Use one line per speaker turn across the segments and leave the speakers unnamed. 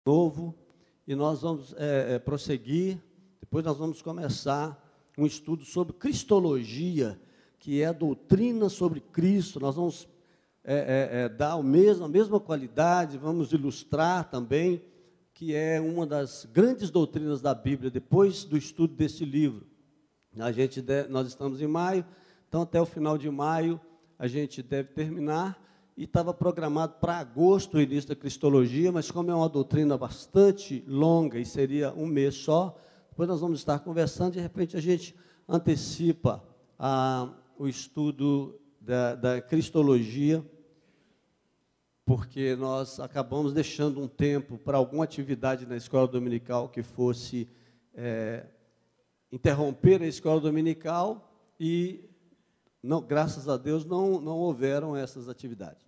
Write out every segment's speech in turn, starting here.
novo, e nós vamos prosseguir. Depois nós vamos começar um estudo sobre cristologia, que é a doutrina sobre Cristo. Nós vamos dar a mesma qualidade, vamos ilustrar também, que é uma das grandes doutrinas da Bíblia, depois do estudo desse livro. Nós estamos em maio, então até o final de maio a gente deve terminar, e estava programado para agosto o início da cristologia, mas como é uma doutrina bastante longa e seria um mês só, depois nós vamos estar conversando, de repente a gente antecipa o estudo da cristologia, porque nós acabamos deixando um tempo para alguma atividade na escola dominical que fosse interromper a escola dominical, e não, graças a Deus não houveram essas atividades.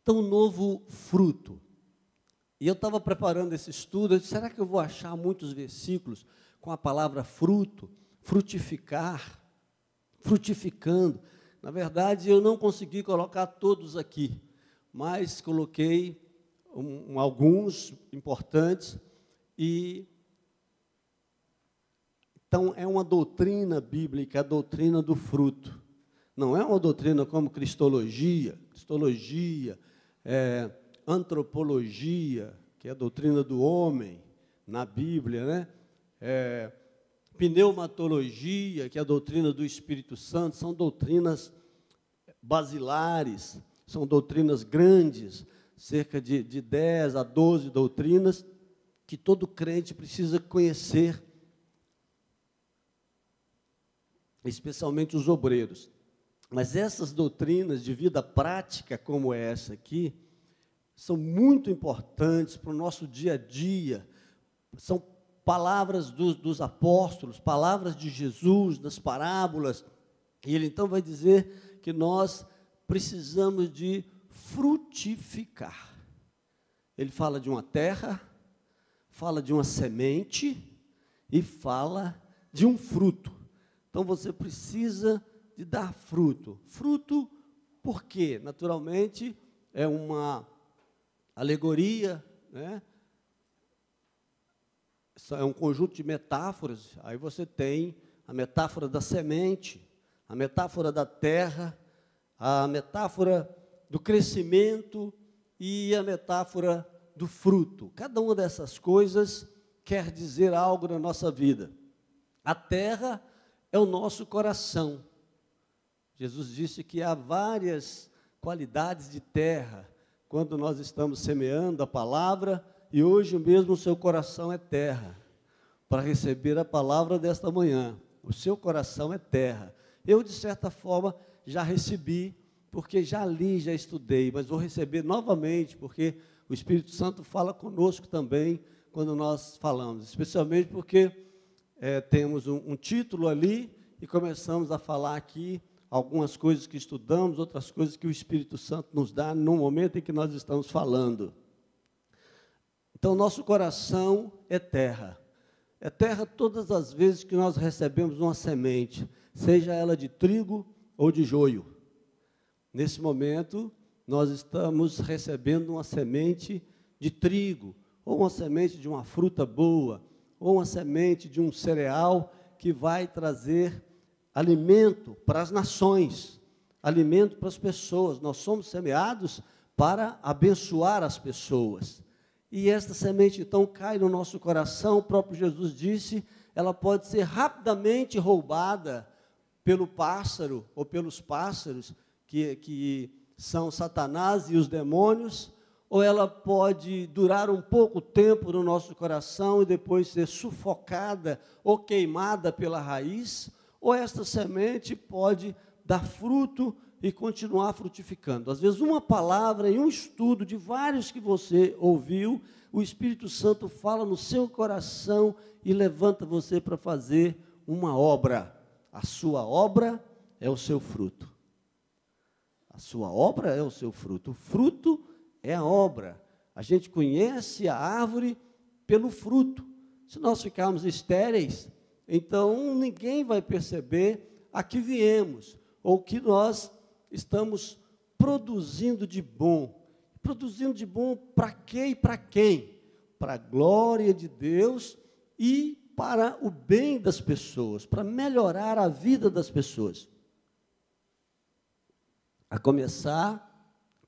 Então, novo fruto. E eu estava preparando esse estudo, eu disse, será que eu vou achar muitos versículos com a palavra fruto, frutificar, frutificando? Na verdade, eu não consegui colocar todos aqui, mas coloquei alguns importantes. Então, é uma doutrina bíblica, a doutrina do fruto. Não é uma doutrina como cristologia, antropologia, que é a doutrina do homem, na Bíblia, né? Pneumatologia, que é a doutrina do Espírito Santo. São doutrinas basilares, são doutrinas grandes, cerca de 10 a 12 doutrinas, que todo crente precisa conhecer, especialmente os obreiros. Mas essas doutrinas de vida prática, como essa aqui, são muito importantes para o nosso dia a dia. São palavras dos apóstolos, palavras de Jesus, das parábolas. E ele então vai dizer que nós precisamos de frutificar. Ele fala de uma terra, fala de uma semente e fala de um fruto. Então, você precisa de dar fruto. Fruto, por quê? Naturalmente, é uma alegoria, né? É um conjunto de metáforas. Aí você tem a metáfora da semente, a metáfora da terra, a metáfora do crescimento e a metáfora do fruto. Cada uma dessas coisas quer dizer algo na nossa vida. A terra é o nosso coração. Jesus disse que há várias qualidades de terra quando nós estamos semeando a palavra, e hoje mesmo o seu coração é terra, para receber a palavra desta manhã. O seu coração é terra. Eu, de certa forma, já recebi, porque já li, já estudei, mas vou receber novamente, porque o Espírito Santo fala conosco também quando nós falamos, especialmente porque temos um título ali e começamos a falar aqui algumas coisas que estudamos, outras coisas que o Espírito Santo nos dá no momento em que nós estamos falando. Então, nosso coração é terra. É terra todas as vezes que nós recebemos uma semente, seja ela de trigo ou de joio. Nesse momento, nós estamos recebendo uma semente de trigo, ou uma semente de uma fruta boa, ou uma semente de um cereal que vai trazer alimento para as nações, alimento para as pessoas. Nós somos semeados para abençoar as pessoas. E esta semente, então, cai no nosso coração. O próprio Jesus disse, ela pode ser rapidamente roubada pelo pássaro, ou pelos pássaros, que são Satanás e os demônios, ou ela pode durar um pouco tempo no nosso coração e depois ser sufocada ou queimada pela raiz, ou esta semente pode dar fruto e continuar frutificando. Às vezes, uma palavra em um estudo de vários que você ouviu, o Espírito Santo fala no seu coração e levanta você para fazer uma obra. A sua obra é o seu fruto. A sua obra é o seu fruto. O fruto é a obra. A gente conhece a árvore pelo fruto. Se nós ficarmos estéreis, então ninguém vai perceber a que viemos, ou que nós estamos produzindo de bom. Produzindo de bom para quê e para quem? Para a glória de Deus e para o bem das pessoas, para melhorar a vida das pessoas. A começar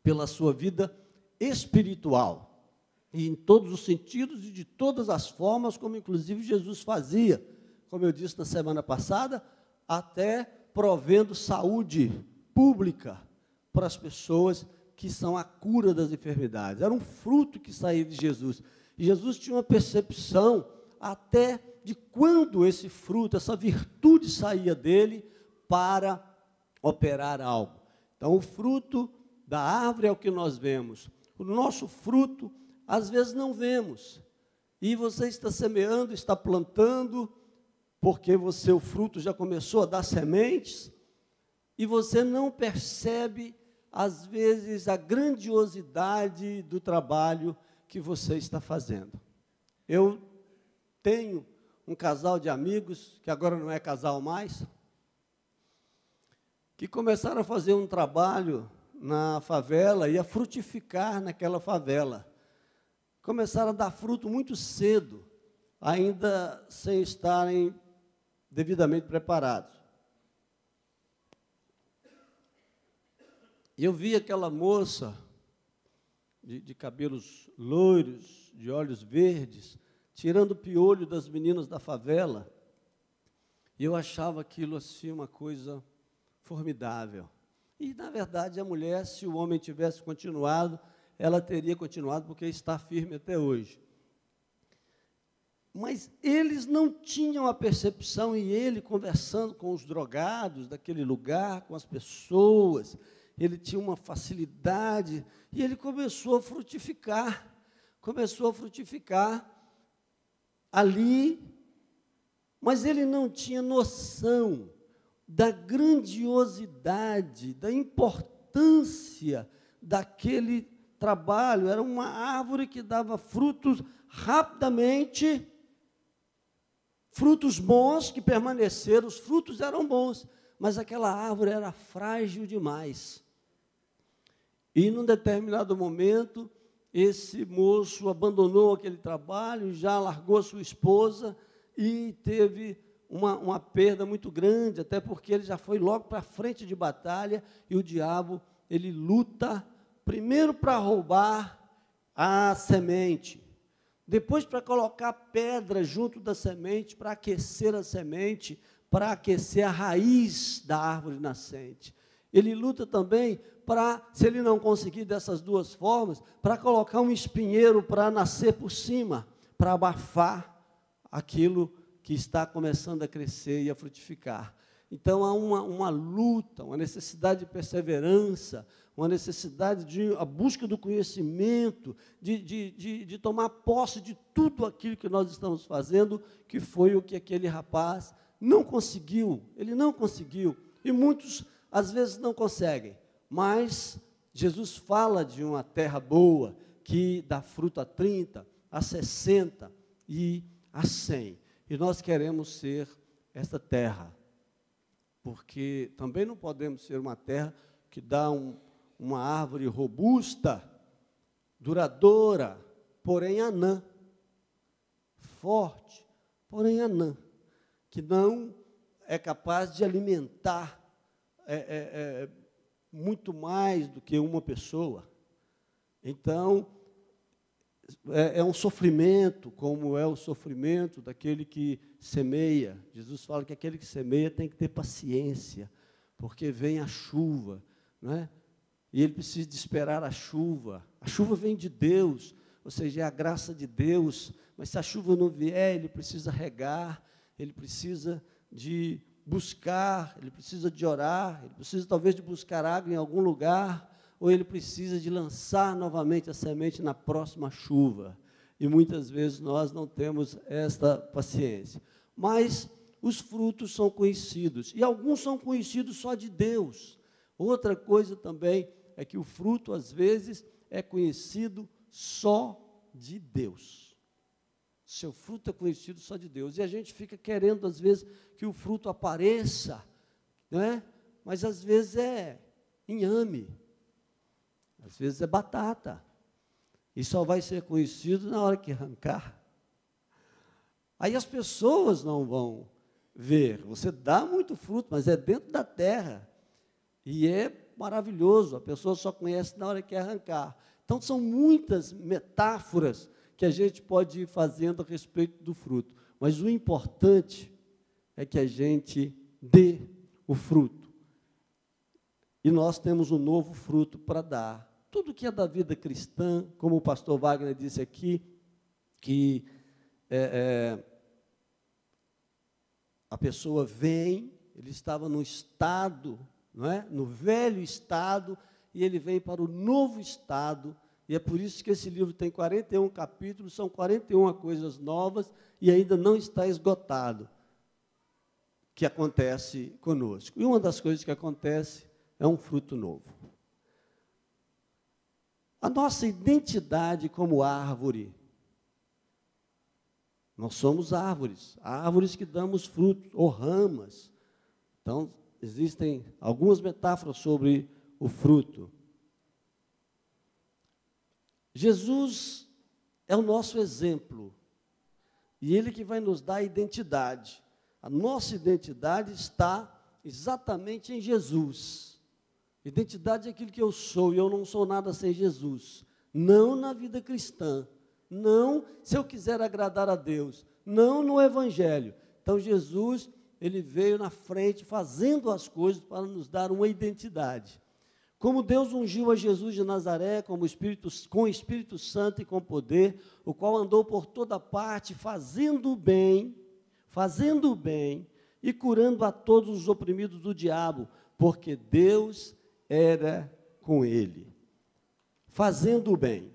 pela sua vida espiritual, e em todos os sentidos e de todas as formas, como inclusive Jesus fazia, como eu disse na semana passada, até provendo saúde pública para as pessoas, que são a cura das enfermidades. Era um fruto que saía de Jesus. E Jesus tinha uma percepção até de quando esse fruto, essa virtude saía dele para operar algo. Então, o fruto da árvore é o que nós vemos. O nosso fruto, às vezes, não vemos. E você está semeando, está plantando, porque o fruto já começou a dar sementes, e você não percebe, às vezes, a grandiosidade do trabalho que você está fazendo. Eu tenho um casal de amigos, que agora não é casal mais, que começaram a fazer um trabalho na favela e a frutificar naquela favela. Começaram a dar fruto muito cedo, ainda sem estarem devidamente preparados. E eu vi aquela moça de cabelos loiros, de olhos verdes, tirando o piolho das meninas da favela, e eu achava aquilo assim uma coisa formidável. E, na verdade, a mulher, se o homem tivesse continuado, ela teria continuado, porque está firme até hoje. Mas eles não tinham a percepção, e ele, conversando com os drogados daquele lugar, com as pessoas, ele tinha uma facilidade, e ele começou a frutificar ali, mas ele não tinha noção da grandiosidade, da importância daquele trabalho. Era uma árvore que dava frutos rapidamente, frutos bons que permaneceram, os frutos eram bons, mas aquela árvore era frágil demais. E, num determinado momento, esse moço abandonou aquele trabalho, já largou a sua esposa e teve uma perda muito grande, até porque ele já foi logo para a frente de batalha, e o diabo, ele luta primeiro para roubar a semente, depois para colocar pedra junto da semente, para aquecer a semente, para aquecer a raiz da árvore nascente. Ele luta também para, se ele não conseguir dessas duas formas, para colocar um espinheiro para nascer por cima, para abafar aquilo que está começando a crescer e a frutificar. Então, há uma luta, uma necessidade de perseverança, uma necessidade de a busca do conhecimento, de tomar posse de tudo aquilo que nós estamos fazendo, que foi o que aquele rapaz não conseguiu, ele não conseguiu, e muitos, às vezes, não conseguem, mas Jesus fala de uma terra boa, que dá fruto a 30, a 60 e a 100. E nós queremos ser essa terra, porque também não podemos ser uma terra que dá uma árvore robusta, duradoura, porém anã, forte, porém anã, que não é capaz de alimentar muito mais do que uma pessoa. Então, é um sofrimento, como é o sofrimento daquele que semeia. Jesus fala que aquele que semeia tem que ter paciência, porque vem a chuva, não é? E ele precisa de esperar a chuva. A chuva vem de Deus, ou seja, é a graça de Deus, mas se a chuva não vier, ele precisa regar, ele precisa de buscar, ele precisa de orar, ele precisa talvez de buscar água em algum lugar, ou ele precisa de lançar novamente a semente na próxima chuva. E muitas vezes nós não temos esta paciência. Mas os frutos são conhecidos, e alguns são conhecidos só de Deus. Outra coisa também é que o fruto, às vezes, é conhecido só de Deus. Seu fruto é conhecido só de Deus. E a gente fica querendo, às vezes, que o fruto apareça, não é? Mas, às vezes, é inhame. às vezes é batata. E só vai ser conhecido na hora que arrancar. Aí as pessoas não vão ver. Você dá muito fruto, mas é dentro da terra. E é maravilhoso, a pessoa só conhece na hora que arrancar. Então, são muitas metáforas que a gente pode ir fazendo a respeito do fruto. Mas o importante é que a gente dê o fruto. E nós temos um novo fruto para dar. Tudo que é da vida cristã, como o pastor Wagner disse aqui, que a pessoa vem, ele estava no estado, não é? No velho estado, e ele vem para o novo estado, e é por isso que esse livro tem 41 capítulos, são 41 coisas novas, e ainda não está esgotado, que acontece conosco. E uma das coisas que acontece é um fruto novo. A nossa identidade como árvore, nós somos árvores, árvores que damos frutos, ou ramas. Então, existem algumas metáforas sobre o fruto. Jesus é o nosso exemplo, e Ele que vai nos dar a identidade. A nossa identidade está exatamente em Jesus. Identidade é aquilo que eu sou, e eu não sou nada sem Jesus. Não na vida cristã, não se eu quiser agradar a Deus, não no Evangelho. Então, Jesus, Ele veio na frente, fazendo as coisas para nos dar uma identidade. Como Deus ungiu a Jesus de Nazaré com o Espírito Santo e com poder, o qual andou por toda parte, fazendo o bem, e curando a todos os oprimidos do diabo, porque Deus era com ele, fazendo o bem.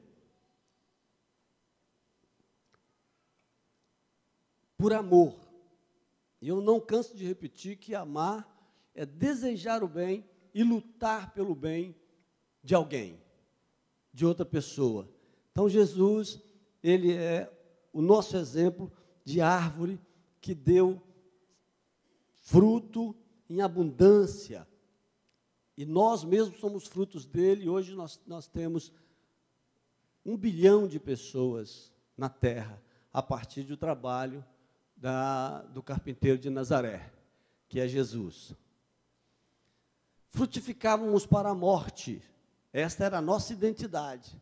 Por amor. E eu não canso de repetir que amar é desejar o bem e lutar pelo bem de alguém, de outra pessoa. Então, Jesus, Ele é o nosso exemplo de árvore que deu fruto em abundância. E nós mesmos somos frutos dele, e hoje nós temos 1 bilhão de pessoas na terra, a partir do trabalho do carpinteiro de Nazaré, que é Jesus. Frutificávamos para a morte, esta era a nossa identidade.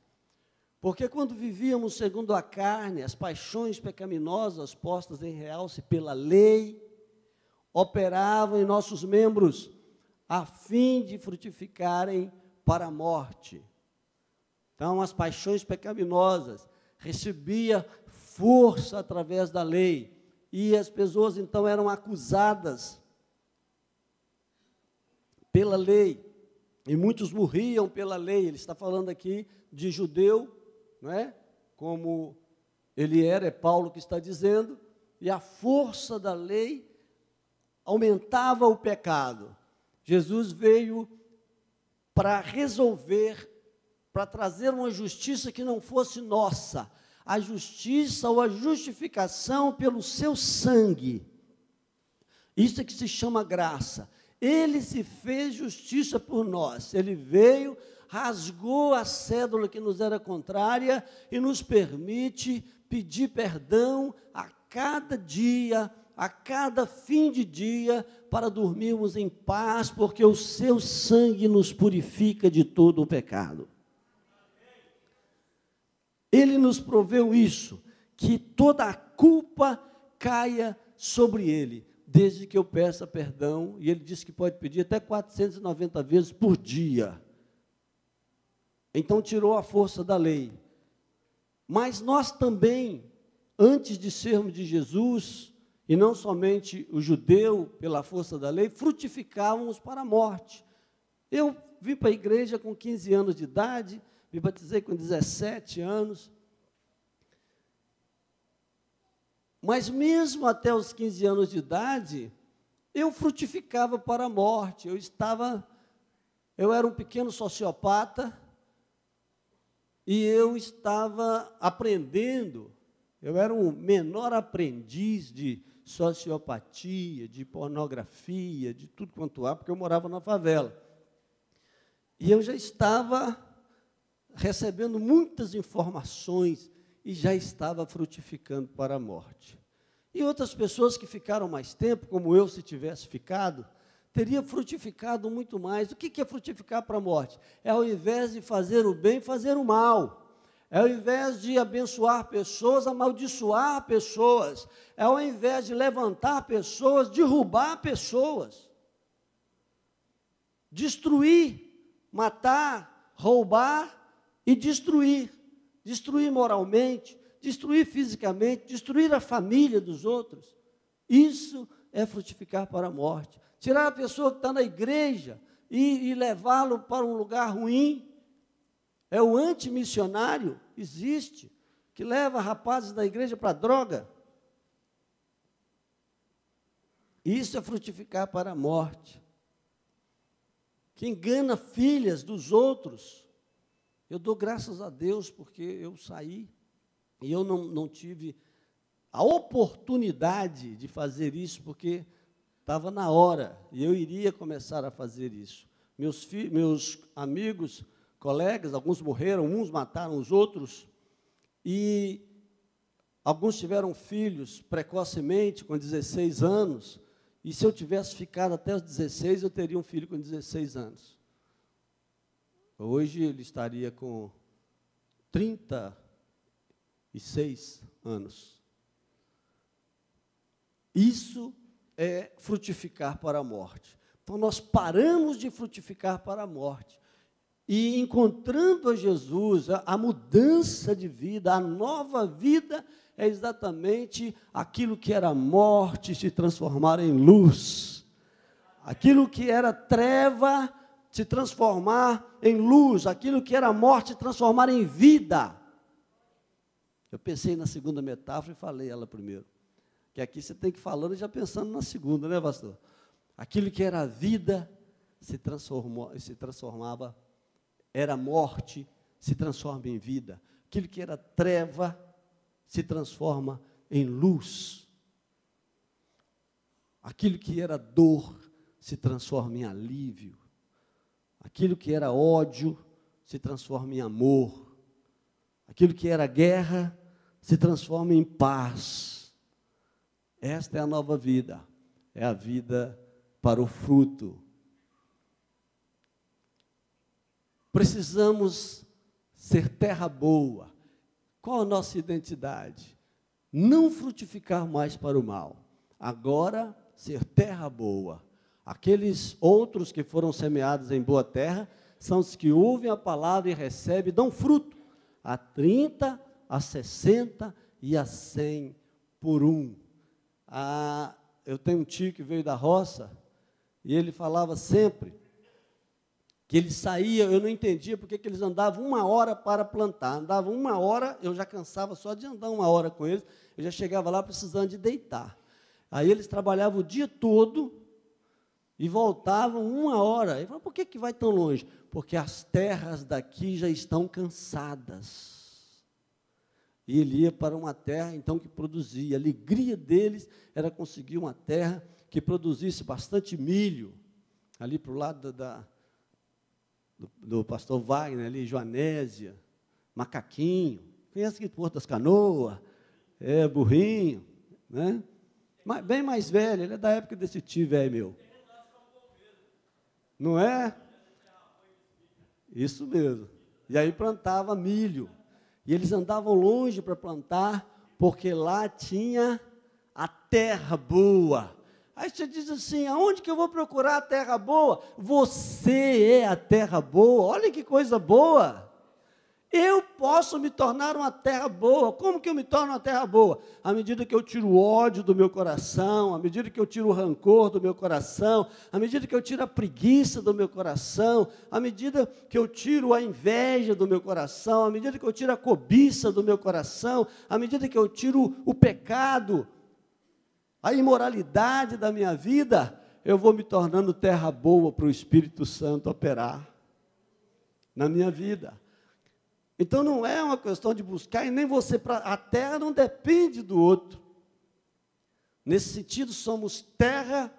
Porque quando vivíamos segundo a carne, as paixões pecaminosas postas em realce pela lei, operavam em nossos membros, a fim de frutificarem para a morte. Então, as paixões pecaminosas recebiam força através da lei, e as pessoas, então, eram acusadas pela lei, e muitos morriam pela lei. Ele está falando aqui de judeu, não é? Como ele era, é Paulo que está dizendo, e a força da lei aumentava o pecado. Jesus veio para resolver, para trazer uma justiça que não fosse nossa, a justiça ou a justificação pelo seu sangue. Isso é que se chama graça. Ele se fez justiça por nós. Ele veio, rasgou a cédula que nos era contrária e nos permite pedir perdão a cada dia, a cada fim de dia, para dormirmos em paz, porque o seu sangue nos purifica de todo o pecado. Ele nos proveu isso, que toda a culpa caia sobre ele, desde que eu peça perdão, e ele disse que pode pedir até 490 vezes por dia. Então, tirou a força da lei. Mas nós também, antes de sermos de Jesus, e não somente o judeu, pela força da lei, frutificávamos para a morte. Eu vim para a igreja com 15 anos de idade, me batizei com 17 anos, mas mesmo até os 15 anos de idade, eu frutificava para a morte. Eu era um pequeno sociopata, e eu estava aprendendo, eu era um menor aprendiz de sociopatia, de pornografia, de tudo quanto há, porque eu morava na favela. E eu já estava recebendo muitas informações e já estava frutificando para a morte. E outras pessoas que ficaram mais tempo, como eu, se tivesse ficado, teria frutificado muito mais. O que é frutificar para a morte? É ao invés de fazer o bem, fazer o mal. É ao invés de abençoar pessoas, amaldiçoar pessoas. É ao invés de levantar pessoas, derrubar pessoas. Destruir, matar, roubar e destruir. Destruir moralmente, destruir fisicamente, destruir a família dos outros. Isso é frutificar para a morte. Tirar a pessoa que está na igreja e levá-lo para um lugar ruim. É o antimissionário, existe, que leva rapazes da igreja para a droga. Isso é frutificar para a morte. Que engana filhas dos outros. Eu dou graças a Deus porque eu saí e eu não tive a oportunidade de fazer isso, porque estava na hora e eu iria começar a fazer isso. Meus amigos, colegas, alguns morreram, uns mataram os outros, e alguns tiveram filhos precocemente, com 16 anos, e se eu tivesse ficado até os 16, eu teria um filho com 16 anos. Hoje ele estaria com 36 anos. Isso é frutificar para a morte. Então, nós paramos de frutificar para a morte. E encontrando a Jesus, a mudança de vida, a nova vida, é exatamente aquilo que era morte se transformar em luz. Aquilo que era treva se transformar em luz. Aquilo que era morte se transformar em vida. Eu pensei na segunda metáfora e falei ela primeiro. Que aqui você tem que ir falando já pensando na segunda, né, pastor? Aquilo que era vida se transformava, era morte, se transforma em vida. Aquilo que era treva se transforma em luz. Aquilo que era dor se transforma em alívio. Aquilo que era ódio se transforma em amor. Aquilo que era guerra se transforma em paz. Esta é a nova vida, é a vida para o fruto. Precisamos ser terra boa. Qual a nossa identidade? Não frutificar mais para o mal. Agora, ser terra boa. Aqueles outros que foram semeados em boa terra são os que ouvem a palavra e recebem, dão fruto. A 30, a 60 e a 100 por um. Eu tenho um tio que veio da roça e ele falava sempre que ele saía, eu não entendia porque que eles andavam 1 hora para plantar. Andavam 1 hora, eu já cansava só de andar 1 hora com eles, eu já chegava lá precisando de deitar. Aí eles trabalhavam o dia todo e voltavam 1 hora. Ele falou, por que vai tão longe? Porque as terras daqui já estão cansadas. E ele ia para uma terra, então, que produzia. A alegria deles era conseguir uma terra que produzisse bastante milho. Ali para o lado do pastor Wagner, ali, Joanésia, Macaquinho. Conhece aqui Porto das Canoas? Burrinho, né? Bem mais velho, ele é da época desse tio velho meu. Não é? Isso mesmo. E aí plantava milho. E eles andavam longe para plantar, porque lá tinha a terra boa. Aí você diz assim, aonde que eu vou procurar a terra boa? Você é a terra boa, olha que coisa boa. Eu posso me tornar uma terra boa. Como que eu me torno uma terra boa? À medida que eu tiro o ódio do meu coração, à medida que eu tiro o rancor do meu coração, à medida que eu tiro a preguiça do meu coração, à medida que eu tiro a inveja do meu coração, à medida que eu tiro a cobiça do meu coração, à medida que eu tiro o pecado, a imoralidade da minha vida, eu vou me tornando terra boa para o Espírito Santo operar na minha vida. Então, não é uma questão de buscar, e nem você, a terra não depende do outro. Nesse sentido, somos terra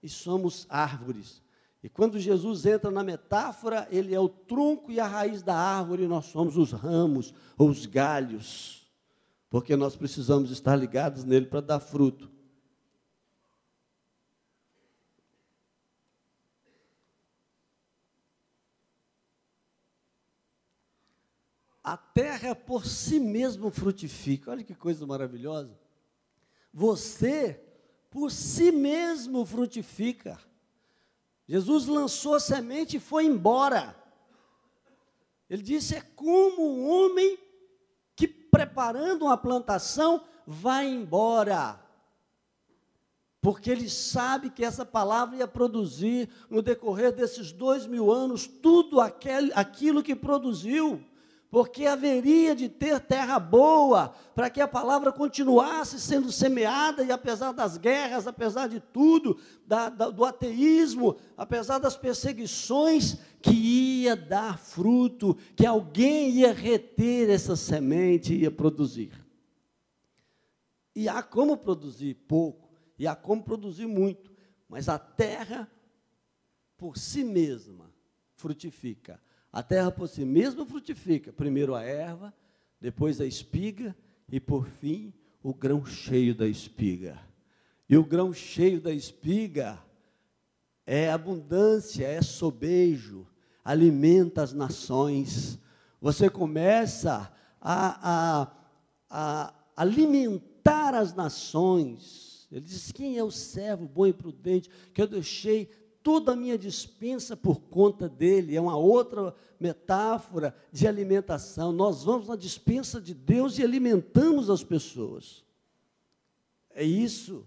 e somos árvores. E quando Jesus entra na metáfora, ele é o tronco e a raiz da árvore, e nós somos os ramos ou os galhos, porque nós precisamos estar ligados nele para dar fruto. A terra por si mesmo frutifica. Olha que coisa maravilhosa. Você, por si mesmo, frutifica. Jesus lançou a semente e foi embora. Ele disse, é como um homem que, preparando uma plantação, vai embora. Porque ele sabe que essa palavra ia produzir, no decorrer desses 2000 anos, tudo aquilo que produziu. Porque haveria de ter terra boa, para que a palavra continuasse sendo semeada, e apesar das guerras, apesar de tudo, do ateísmo, apesar das perseguições, que ia dar fruto, que alguém ia reter essa semente e ia produzir. E há como produzir pouco, e há como produzir muito, mas a terra, por si mesma, frutifica. A terra por si mesma frutifica, primeiro a erva, depois a espiga e, por fim, o grão cheio da espiga. E o grão cheio da espiga é abundância, é sobejo, alimenta as nações. Você começa a alimentar as nações. Ele diz, quem é o servo bom e prudente, que eu deixei toda a minha dispensa por conta dele? É uma outra metáfora de alimentação. Nós vamos na dispensa de Deus e alimentamos as pessoas. É isso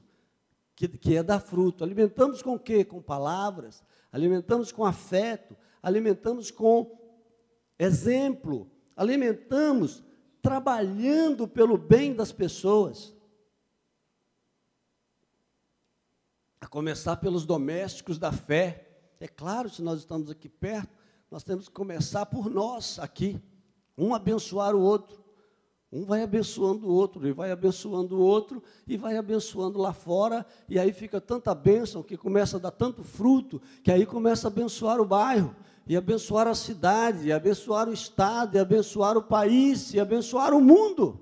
que é dar fruto. Alimentamos com o quê? Com palavras, alimentamos com afeto, alimentamos com exemplo, alimentamos trabalhando pelo bem das pessoas. A começar pelos domésticos da fé. É claro, se nós estamos aqui perto, nós temos que começar por nós aqui. Um abençoar o outro. Um vai abençoando o outro, e vai abençoando o outro, e vai abençoando lá fora, e aí fica tanta bênção, que começa a dar tanto fruto, que aí começa a abençoar o bairro, e abençoar a cidade, e abençoar o estado, e abençoar o país, e abençoar o mundo.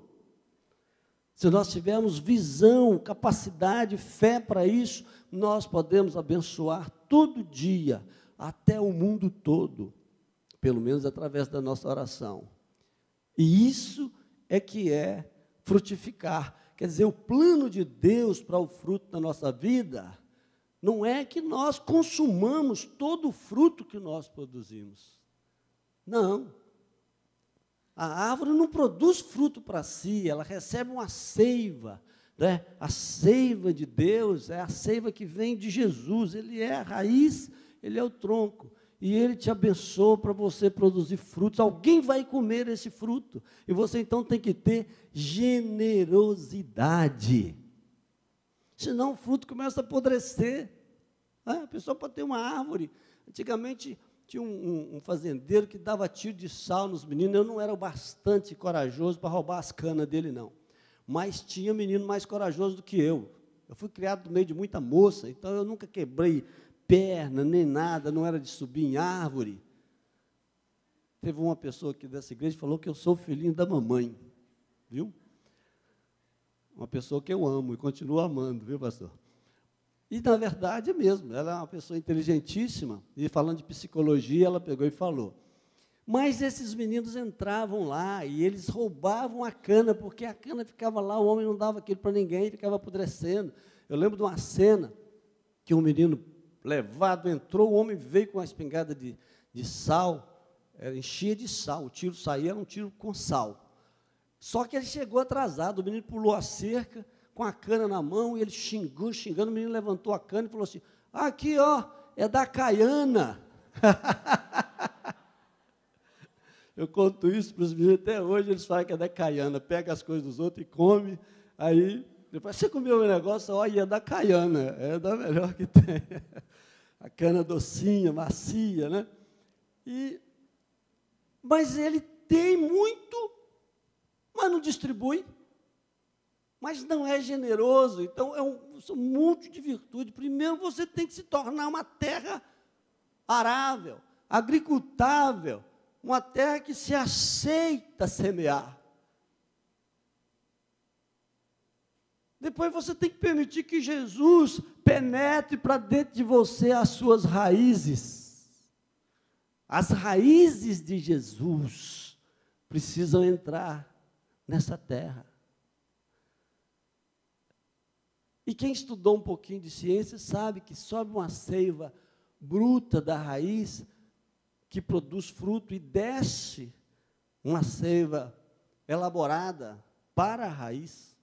Se nós tivermos visão, capacidade, fé para isso, nós podemos abençoar todo dia, até o mundo todo, pelo menos através da nossa oração. E isso é que é frutificar. Quer dizer, o plano de Deus para o fruto da nossa vida não é que nós consumamos todo o fruto que nós produzimos. Não. A árvore não produz fruto para si, ela recebe uma seiva, né? A seiva de Deus é a seiva que vem de Jesus. Ele é a raiz, ele é o tronco. E ele te abençoa para você produzir frutos. Alguém vai comer esse fruto. E você então tem que ter generosidade. Senão o fruto começa a apodrecer. A pessoa pode ter uma árvore. Antigamente tinha um fazendeiro que dava tiro de sal nos meninos. Eu não era bastante corajoso para roubar as canas dele, não. Mas tinha menino mais corajoso do que eu. Eu fui criado no meio de muita moça, então eu nunca quebrei perna, nem nada, não era de subir em árvore. Teve uma pessoa aqui dessa igreja que falou que eu sou o filhinho da mamãe, viu? Uma pessoa que eu amo e continuo amando, viu, pastor? E, na verdade, é mesmo, ela é uma pessoa inteligentíssima, e falando de psicologia, ela pegou e falou. Mas esses meninos entravam lá e eles roubavam a cana, porque a cana ficava lá, o homem não dava aquilo para ninguém, ficava apodrecendo. Eu lembro de uma cena que um menino levado entrou, o homem veio com uma espingarda de sal, enchia de sal, o tiro saía, era um tiro com sal. Só que ele chegou atrasado, o menino pulou a cerca, com a cana na mão, e ele xingando, o menino levantou a cana e falou assim, aqui, ó, é da Caiana. Eu conto isso para os meninos, até hoje eles falam que é da Caiana, pega as coisas dos outros e come, aí, depois você comeu o negócio, olha, é da Caiana, é da melhor que tem. A cana docinha, macia, né? Mas ele tem muito, mas não distribui, mas não é generoso. Então, é um monte de virtude. Primeiro, você tem que se tornar uma terra arável, agricultável, uma terra que se aceita semear. Depois você tem que permitir que Jesus penetre para dentro de você as suas raízes. As raízes de Jesus precisam entrar nessa terra. E quem estudou um pouquinho de ciência sabe que sobe uma seiva bruta da raiz que produz fruto e desce uma seiva elaborada para a raiz.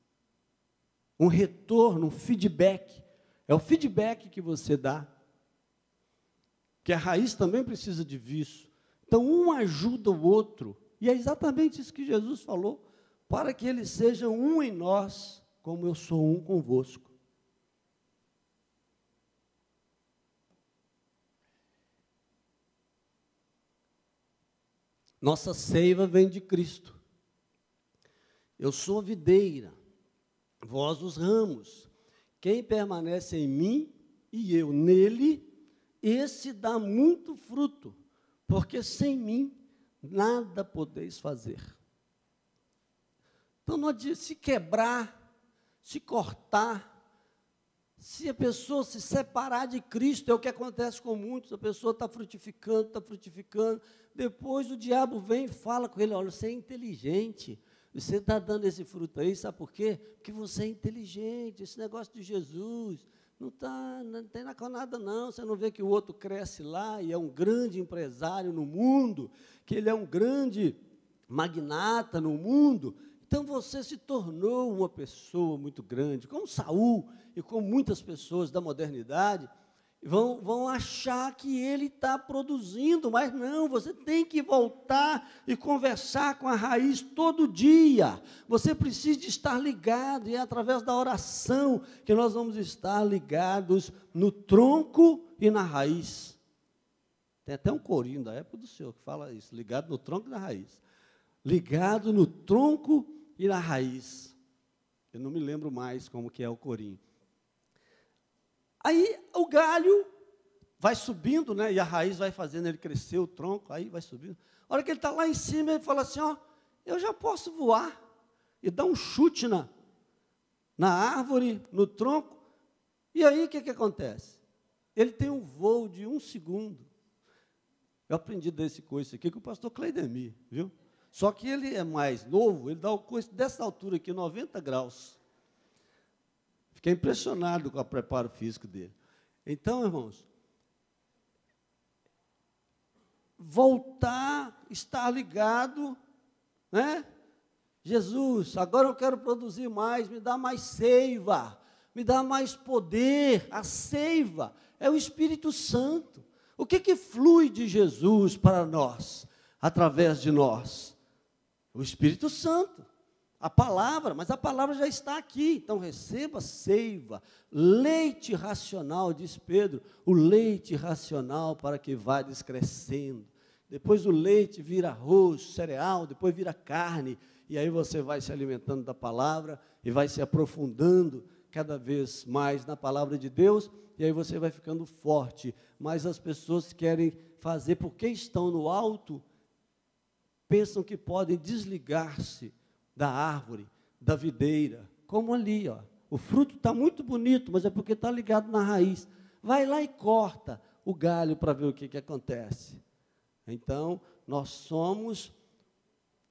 Um retorno, um feedback. É o feedback que você dá. Que a raiz também precisa de viço. Então, um ajuda o outro. E é exatamente isso que Jesus falou. Para que eles sejam um em nós, como eu sou um convosco. Nossa seiva vem de Cristo. Eu sou a videira, vós os ramos. Quem permanece em mim e eu nele, esse dá muito fruto, porque sem mim nada podeis fazer. Então não adianta se quebrar, se cortar, se a pessoa se separar de Cristo, é o que acontece com muitos, a pessoa está frutificando, depois o diabo vem e fala com ele, olha, você é inteligente, você está dando esse fruto aí, sabe por quê? Porque você é inteligente, esse negócio de Jesus, não tem nada não, você não vê que o outro cresce lá e é um grande empresário no mundo, que ele é um grande magnata no mundo, então você se tornou uma pessoa muito grande, como Saul e como muitas pessoas da modernidade, vão achar que ele está produzindo, mas não, você tem que voltar e conversar com a raiz todo dia, você precisa de estar ligado, e é através da oração que nós vamos estar ligados no tronco e na raiz. Tem até um corinho da época do Senhor que fala isso, ligado no tronco e na raiz. Ligado no tronco e na raiz. Eu não me lembro mais como que é o corinho. Aí o galho vai subindo, né, e a raiz vai fazendo ele crescer, o tronco, aí vai subindo. A hora que ele está lá em cima, ele fala assim, ó, eu já posso voar. E dá um chute na árvore, no tronco. E aí o que acontece? Ele tem um voo de 1 segundo. Eu aprendi desse coice aqui com o pastor Cleidemir, viu? Só que ele é mais novo, ele dá o coice dessa altura aqui, 90 graus. Fiquei impressionado com o preparo físico dele. Então, irmãos, voltar, estar ligado, né? Jesus, agora eu quero produzir mais, me dá mais seiva, me dá mais poder. A seiva é o Espírito Santo. O que flui de Jesus para nós, através de nós? O Espírito Santo. A palavra, mas a palavra já está aqui, então receba seiva, leite racional, diz Pedro, o leite racional para que vá descrescendo. Depois o leite vira arroz, cereal, depois vira carne, e aí você vai se alimentando da palavra e vai se aprofundando cada vez mais na palavra de Deus, e aí você vai ficando forte. Mas as pessoas querem fazer, porque estão no alto, pensam que podem desligar-se da árvore, da videira, como ali, ó. O fruto está muito bonito, mas é porque está ligado na raiz. Vai lá e corta o galho para ver o que acontece. Então, nós somos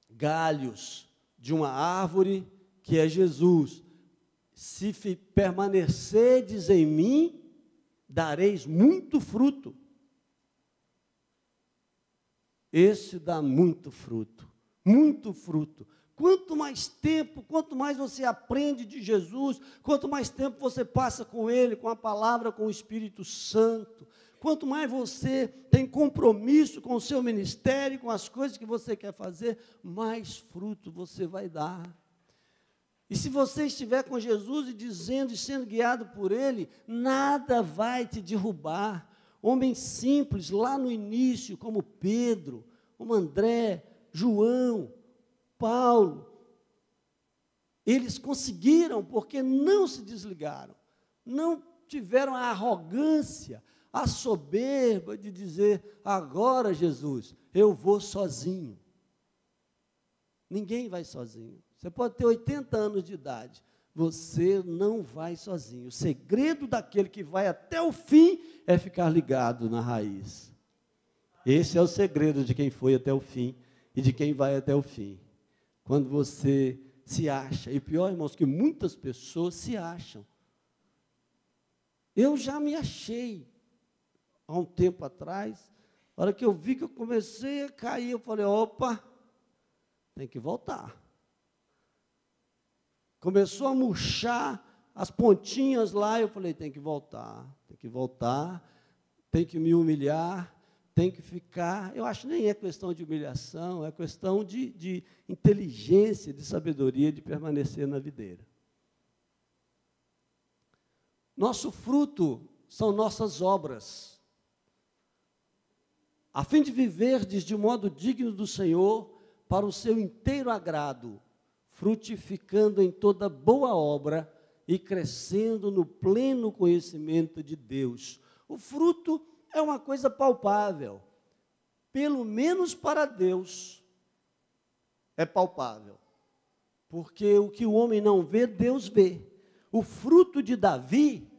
galhos de uma árvore que é Jesus. Se permanecerdes em mim, dareis muito fruto. Esse dá muito fruto, muito fruto. Quanto mais tempo, quanto mais você aprende de Jesus, quanto mais tempo você passa com Ele, com a palavra, com o Espírito Santo, quanto mais você tem compromisso com o seu ministério, com as coisas que você quer fazer, mais fruto você vai dar. E se você estiver com Jesus e dizendo e sendo guiado por Ele, nada vai te derrubar. Homens simples, lá no início, como Pedro, como André, João, Paulo, eles conseguiram porque não se desligaram, não tiveram a arrogância, a soberba de dizer, agora, Jesus, eu vou sozinho. Ninguém vai sozinho. Você pode ter 80 anos de idade, você não vai sozinho. O segredo daquele que vai até o fim é ficar ligado na raiz. Esse é o segredo de quem foi até o fim e de quem vai até o fim. Quando você se acha, e pior, irmãos, que muitas pessoas se acham. Eu já me achei, há um tempo atrás, na hora que eu vi que eu comecei a cair, eu falei, opa, tem que voltar. Começou a murchar as pontinhas lá, eu falei, tem que voltar, tem que me humilhar, tem que ficar. Eu acho que nem é questão de humilhação, é questão de inteligência, de sabedoria, de permanecer na videira. Nosso fruto são nossas obras. A fim de viverdes de modo digno do Senhor, para o seu inteiro agrado, frutificando em toda boa obra e crescendo no pleno conhecimento de Deus. O fruto é uma coisa palpável, pelo menos para Deus é palpável, porque o que o homem não vê, Deus vê. O fruto de Davi,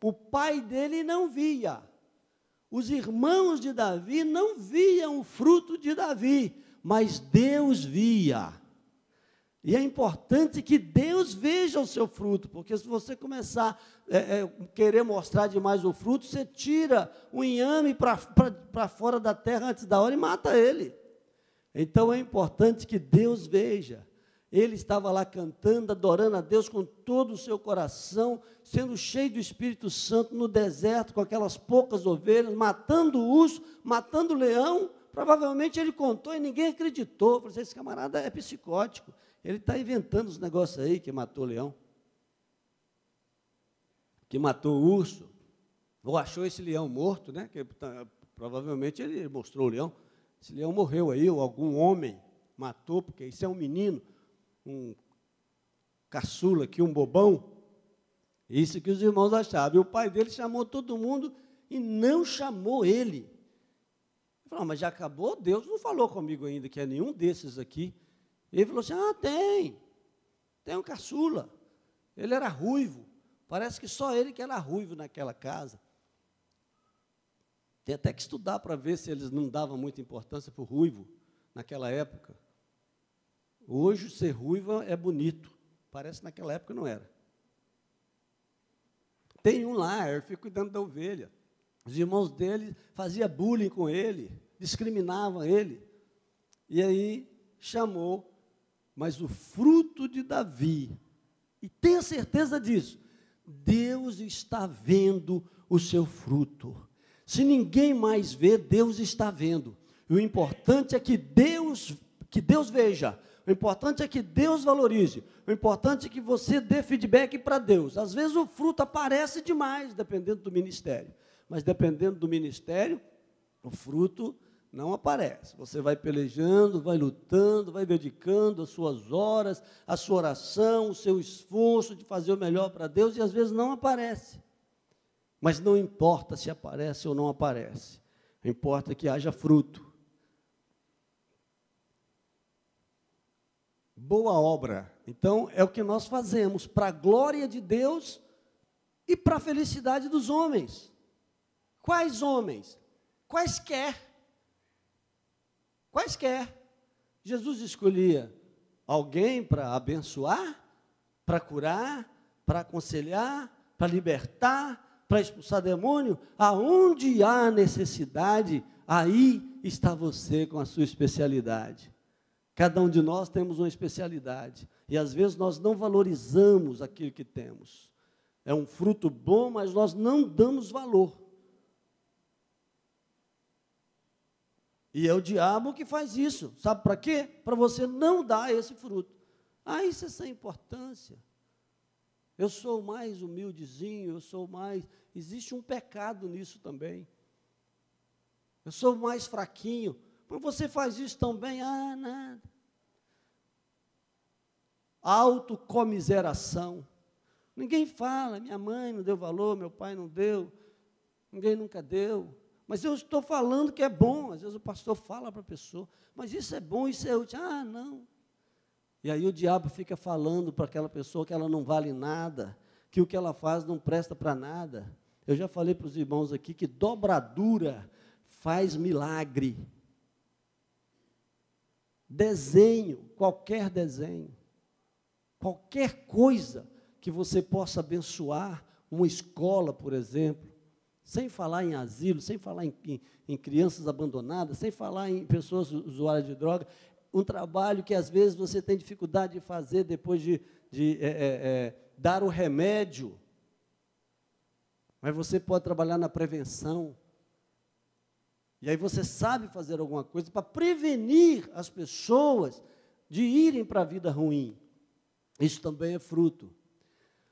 o pai dele não via, os irmãos de Davi não viam o fruto de Davi, mas Deus via. E é importante que Deus veja o seu fruto, porque se você começar a querer mostrar demais o fruto, você tira o inhame para fora da terra antes da hora e mata ele. Então é importante que Deus veja. Ele estava lá cantando, adorando a Deus com todo o seu coração, sendo cheio do Espírito Santo no deserto, com aquelas poucas ovelhas, matando o urso, matando o leão. Provavelmente ele contou e ninguém acreditou. Falei, esse camarada é psicótico. Ele está inventando os negócios aí, que matou o leão, que matou o urso, ou achou esse leão morto, né? Que, provavelmente ele mostrou o leão. Esse leão morreu aí, ou algum homem matou, porque isso é um menino, um caçula aqui, um bobão. Isso que os irmãos achavam. E o pai dele chamou todo mundo e não chamou ele. Ele falou, mas já acabou? Deus não falou comigo ainda que é nenhum desses aqui. Ele falou assim, tem um caçula, ele era ruivo, parece que só ele que era ruivo naquela casa. Tem até que estudar para ver se eles não davam muita importância para o ruivo naquela época. Hoje ser ruivo é bonito, parece que naquela época não era. Tem um lá, ele fica cuidando da ovelha, os irmãos dele faziam bullying com ele, discriminavam ele, e aí chamou. Mas o fruto de Davi, e tenha certeza disso, Deus está vendo o seu fruto. Se ninguém mais vê, Deus está vendo. E o importante é que Deus veja. O importante é que Deus valorize. O importante é que você dê feedback para Deus. Às vezes o fruto aparece demais, dependendo do ministério. Mas dependendo do ministério, o fruto não aparece. Você vai pelejando, vai lutando, vai dedicando as suas horas, a sua oração, o seu esforço de fazer o melhor para Deus, e às vezes não aparece. Mas não importa se aparece ou não aparece. Importa que haja fruto. Boa obra. Então, é o que nós fazemos para a glória de Deus e para a felicidade dos homens. Quais homens? Quaisquer. Jesus escolhia alguém para abençoar, para curar, para aconselhar, para libertar, para expulsar demônio. Aonde há necessidade, aí está você com a sua especialidade. Cada um de nós temos uma especialidade, e às vezes nós não valorizamos aquilo que temos. É um fruto bom, mas nós não damos valor. E é o diabo que faz isso. Sabe para quê? Para você não dar esse fruto. Isso é sem importância. Eu sou mais humildezinho, eu sou mais... Existe um pecado nisso também. Eu sou mais fraquinho. Mas você faz isso tão bem? Nada. Autocomiseração. Ninguém fala, minha mãe não deu valor, meu pai não deu. Ninguém nunca deu. Mas eu estou falando que é bom. Às vezes o pastor fala para a pessoa, mas isso é bom, isso é útil. Ah, não. E aí o diabo fica falando para aquela pessoa que ela não vale nada, que o que ela faz não presta para nada. Eu já falei para os irmãos aqui que dobradura faz milagre. Desenho, qualquer coisa que você possa abençoar, uma escola, por exemplo, sem falar em asilo, sem falar em crianças abandonadas, sem falar em pessoas usuárias de droga, um trabalho que às vezes você tem dificuldade de fazer depois de dar o remédio, mas você pode trabalhar na prevenção. E aí você sabe fazer alguma coisa para prevenir as pessoas de irem para a vida ruim. Isso também é fruto.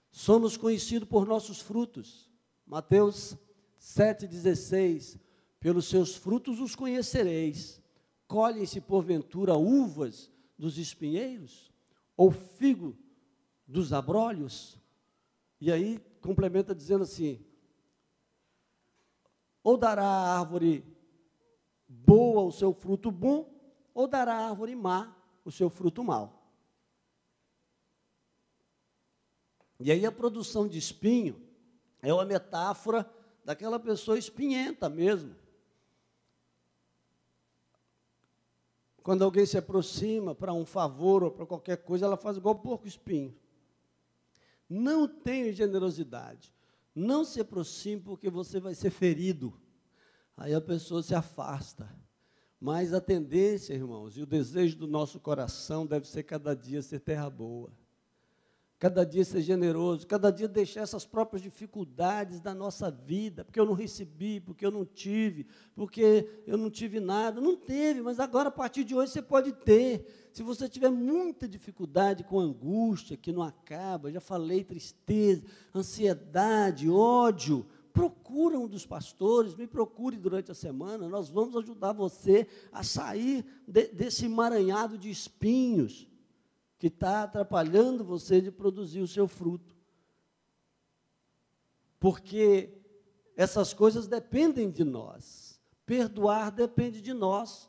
Somos conhecidos por nossos frutos. Mateus 7,16. Pelos seus frutos os conhecereis. Colhem-se porventura uvas dos espinheiros? Ou figo dos abrolhos? E aí complementa dizendo assim: ou dará a árvore boa o seu fruto bom, ou dará a árvore má o seu fruto mau. E aí a produção de espinho é uma metáfora daquela pessoa espinhenta mesmo. Quando alguém se aproxima para um favor ou para qualquer coisa, ela faz igual porco espinho. Não tenha generosidade. Não se aproxime porque você vai ser ferido. Aí a pessoa se afasta. Mas a tendência, irmãos, e o desejo do nosso coração deve ser cada dia ser terra boa. Cada dia ser generoso, cada dia deixar essas próprias dificuldades da nossa vida, porque eu não recebi, porque eu não tive nada. Não teve, mas agora, a partir de hoje, você pode ter. Se você tiver muita dificuldade com angústia, que não acaba, já falei, tristeza, ansiedade, ódio, procura um dos pastores, me procure durante a semana, nós vamos ajudar você a sair desse emaranhado de espinhos, que está atrapalhando você de produzir o seu fruto. Porque essas coisas dependem de nós. Perdoar depende de nós.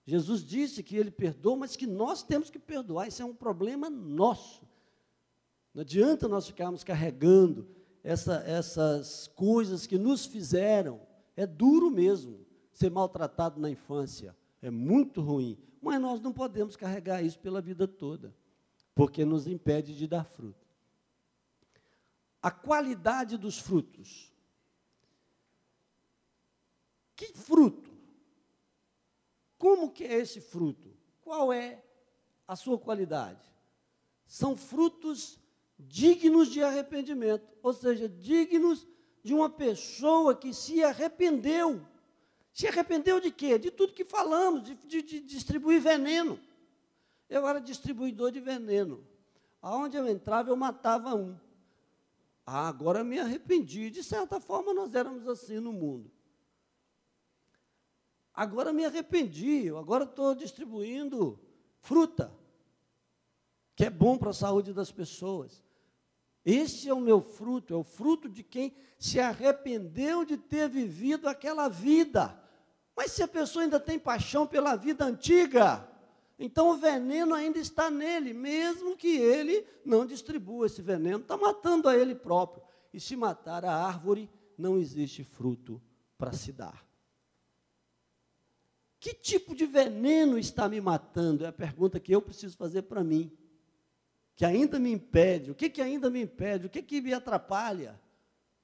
Jesus disse que Ele perdoa, mas que nós temos que perdoar. Isso é um problema nosso. Não adianta nós ficarmos carregando essas coisas que nos fizeram. É duro mesmo ser maltratado na infância. É muito ruim. Mas nós não podemos carregar isso pela vida toda, porque nos impede de dar fruto. A qualidade dos frutos. Que fruto? Como que é esse fruto? Qual é a sua qualidade? São frutos dignos de arrependimento, ou seja, dignos de uma pessoa que se arrependeu. Se arrependeu de quê? De tudo que falamos, de distribuir veneno. Eu era distribuidor de veneno. Aonde eu entrava, eu matava um. Agora eu me arrependi. De certa forma, nós éramos assim no mundo. Agora me arrependi. Agora estou distribuindo fruta, que é bom para a saúde das pessoas. Esse é o meu fruto, é o fruto de quem se arrependeu de ter vivido aquela vida. Mas se a pessoa ainda tem paixão pela vida antiga, então o veneno ainda está nele, mesmo que ele não distribua esse veneno, está matando a ele próprio. E se matar a árvore, não existe fruto para se dar. Que tipo de veneno está me matando? É a pergunta que eu preciso fazer para mim. Que ainda me impede. O que ainda me impede? O que me atrapalha?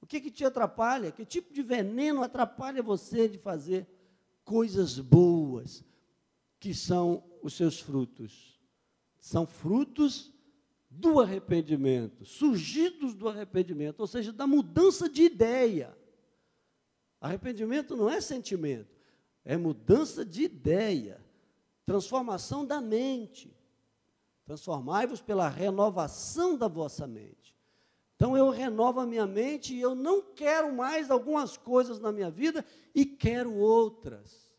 O que te atrapalha? Que tipo de veneno atrapalha você de fazer coisas boas, que são os seus frutos? São frutos do arrependimento, surgidos do arrependimento, ou seja, da mudança de ideia. Arrependimento não é sentimento, é mudança de ideia, transformação da mente. Transformai-vos pela renovação da vossa mente. Então eu renovo a minha mente e eu não quero mais algumas coisas na minha vida e quero outras.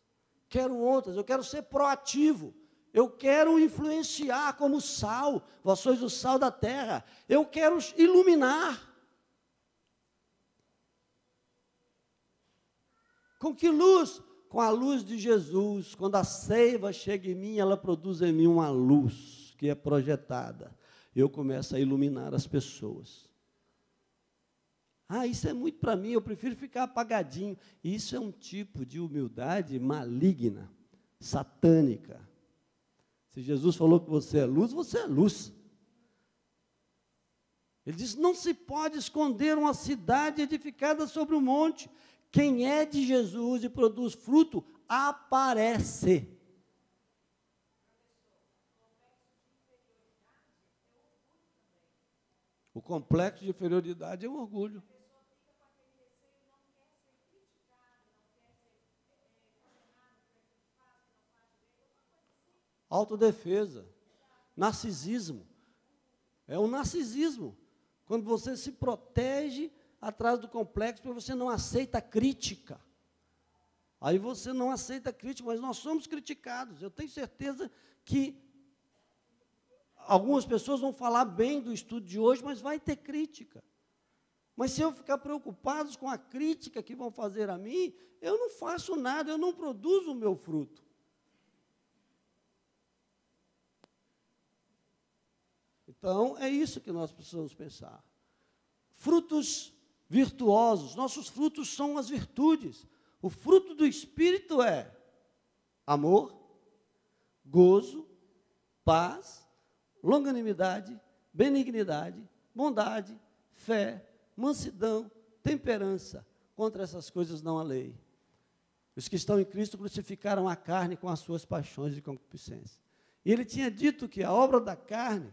Eu quero ser proativo. Eu quero influenciar como sal. Vós sois o sal da terra. Eu quero iluminar. Com que luz? Com a luz de Jesus. Quando a seiva chega em mim, ela produz em mim uma luz que é projetada. Eu começo a iluminar as pessoas. Isso é muito para mim, eu prefiro ficar apagadinho. Isso é um tipo de humildade maligna, satânica. Se Jesus falou que você é luz, você é luz. Ele diz, não se pode esconder uma cidade edificada sobre um monte. Quem é de Jesus e produz fruto, aparece. O complexo de inferioridade é um orgulho. Autodefesa, narcisismo. É um narcisismo. Quando você se protege atrás do complexo, porque você não aceita a crítica. Aí você não aceita a crítica, mas nós somos criticados. Eu tenho certeza que algumas pessoas vão falar bem do estudo de hoje, mas vai ter crítica. Mas se eu ficar preocupado com a crítica que vão fazer a mim, eu não faço nada, eu não produzo o meu fruto. Então, é isso que nós precisamos pensar. Frutos virtuosos, nossos frutos são as virtudes. O fruto do Espírito é amor, gozo, paz, longanimidade, benignidade, bondade, fé, mansidão, temperança. Contra essas coisas não há lei. Os que estão em Cristo crucificaram a carne com as suas paixões e concupiscências. E ele tinha dito que a obra da carne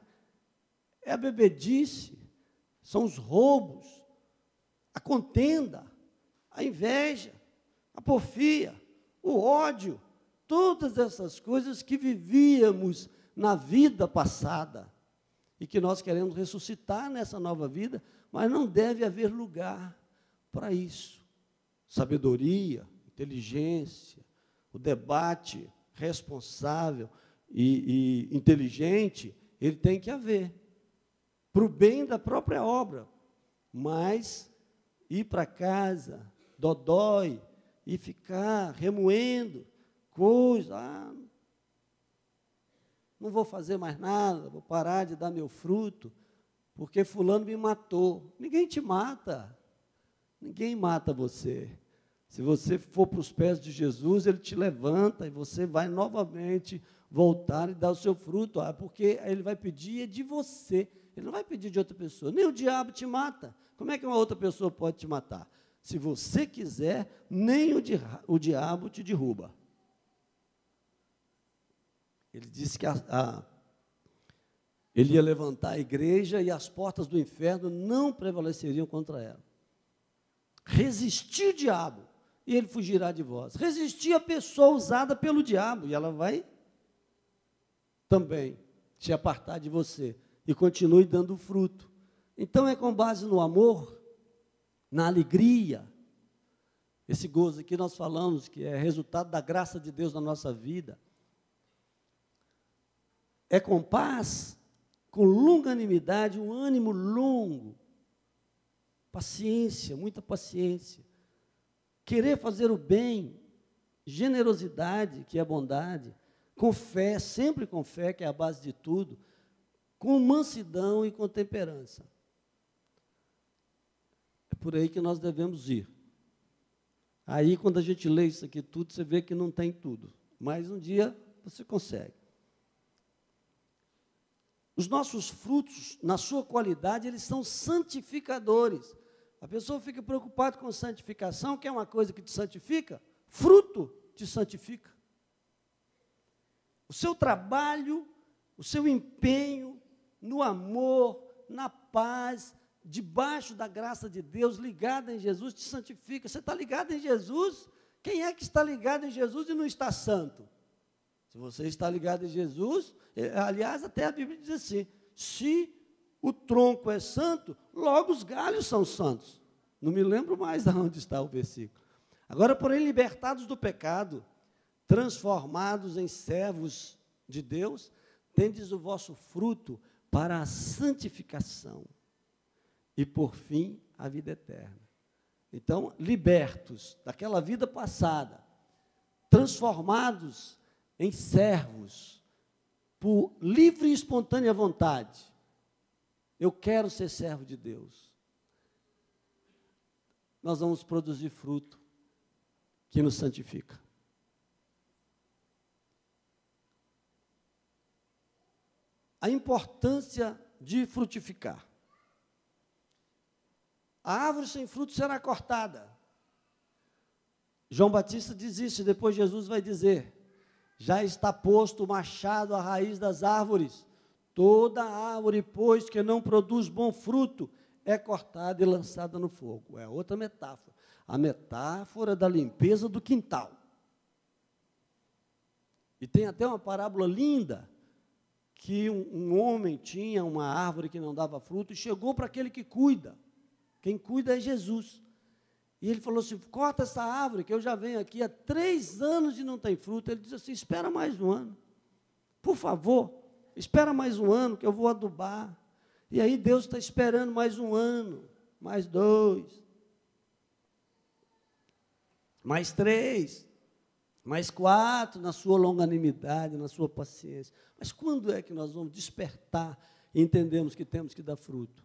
é a bebedice, são os roubos, a contenda, a inveja, a porfia, o ódio, todas essas coisas que vivíamos na vida passada e que nós queremos ressuscitar nessa nova vida, mas não deve haver lugar para isso. Sabedoria, inteligência, o debate responsável e inteligente, ele tem que haver, para o bem da própria obra, mas ir para casa, dodói, e ficar remoendo coisa, não vou fazer mais nada, vou parar de dar meu fruto, porque fulano me matou. Ninguém te mata, ninguém mata você. Se você for para os pés de Jesus, Ele te levanta e você vai novamente voltar e dar o seu fruto, porque Ele vai pedir de você, Ele não vai pedir de outra pessoa. Nem o diabo te mata. Como é que uma outra pessoa pode te matar? Se você quiser, nem o diabo te derruba. Ele disse que ele ia levantar a igreja e as portas do inferno não prevaleceriam contra ela. Resistir o diabo e ele fugirá de vós. Resistir a pessoa usada pelo diabo e ela vai também se apartar de você e continue dando fruto. Então é com base no amor, na alegria, esse gozo aqui nós falamos que é resultado da graça de Deus na nossa vida. É com paz, com longanimidade, um ânimo longo, paciência, muita paciência, querer fazer o bem, generosidade, que é bondade, com fé, sempre com fé, que é a base de tudo, com mansidão e com temperança. É por aí que nós devemos ir. Aí, quando a gente lê isso aqui tudo, você vê que não tem tudo, mas um dia você consegue. Os nossos frutos, na sua qualidade, eles são santificadores. A pessoa fica preocupada com santificação, que é uma coisa que te santifica, fruto te santifica. O seu trabalho, o seu empenho no amor, na paz, debaixo da graça de Deus, ligado em Jesus, te santifica. Você está ligado em Jesus? Quem é que está ligado em Jesus e não está santo? Se você está ligado em Jesus, aliás, até a Bíblia diz assim, se o tronco é santo, logo os galhos são santos. Não me lembro mais onde está o versículo. Agora, porém, libertados do pecado, transformados em servos de Deus, tendes o vosso fruto para a santificação e, por fim, a vida eterna. Então, libertos daquela vida passada, transformados em servos, por livre e espontânea vontade. Eu quero ser servo de Deus. Nós vamos produzir fruto que nos santifica. A importância de frutificar. A árvore sem fruto será cortada. João Batista diz isso, e depois Jesus vai dizer: já está posto o machado à raiz das árvores. Toda árvore, pois, que não produz bom fruto, é cortada e lançada no fogo. É outra metáfora. A metáfora da limpeza do quintal. E tem até uma parábola linda, que um homem tinha uma árvore que não dava fruto, e chegou para aquele que cuida. Quem cuida é Jesus. E ele falou assim: corta essa árvore, que eu já venho aqui há 3 anos e não tem fruto. Ele disse assim: espera mais um ano. Por favor, espera mais um ano, que eu vou adubar. E aí Deus está esperando mais um ano, mais 2, mais 3, mais 4, na sua longanimidade, na sua paciência. Mas quando é que nós vamos despertar e entendemos que temos que dar fruto?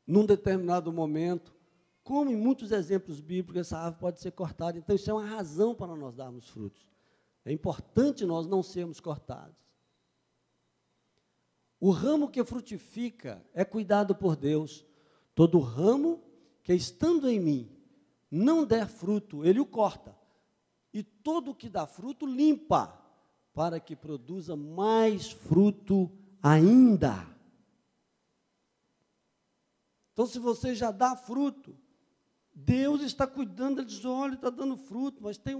Num determinado momento, como em muitos exemplos bíblicos, essa árvore pode ser cortada. Então, isso é uma razão para nós darmos frutos. É importante nós não sermos cortados. O ramo que frutifica é cuidado por Deus. Todo ramo que, estando em mim, não der fruto, Ele o corta. E todo o que dá fruto, limpa, para que produza mais fruto ainda. Então, se você já dá fruto, Deus está cuidando. Ele diz: olha, está dando fruto, mas tem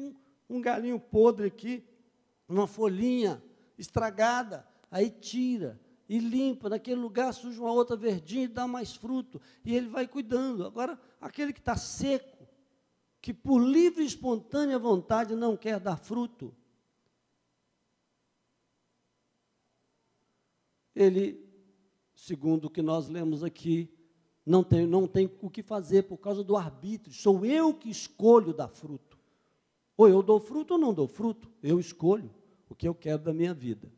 um galinho podre aqui, uma folhinha estragada, aí tira e limpa, naquele lugar surge uma outra verdinha e dá mais fruto, e ele vai cuidando. Agora, aquele que está seco, que por livre e espontânea vontade não quer dar fruto, ele, segundo o que nós lemos aqui, não tem o que fazer por causa do arbítrio. Sou eu que escolho dar fruto. Ou eu dou fruto ou não dou fruto. Eu escolho o que eu quero da minha vida.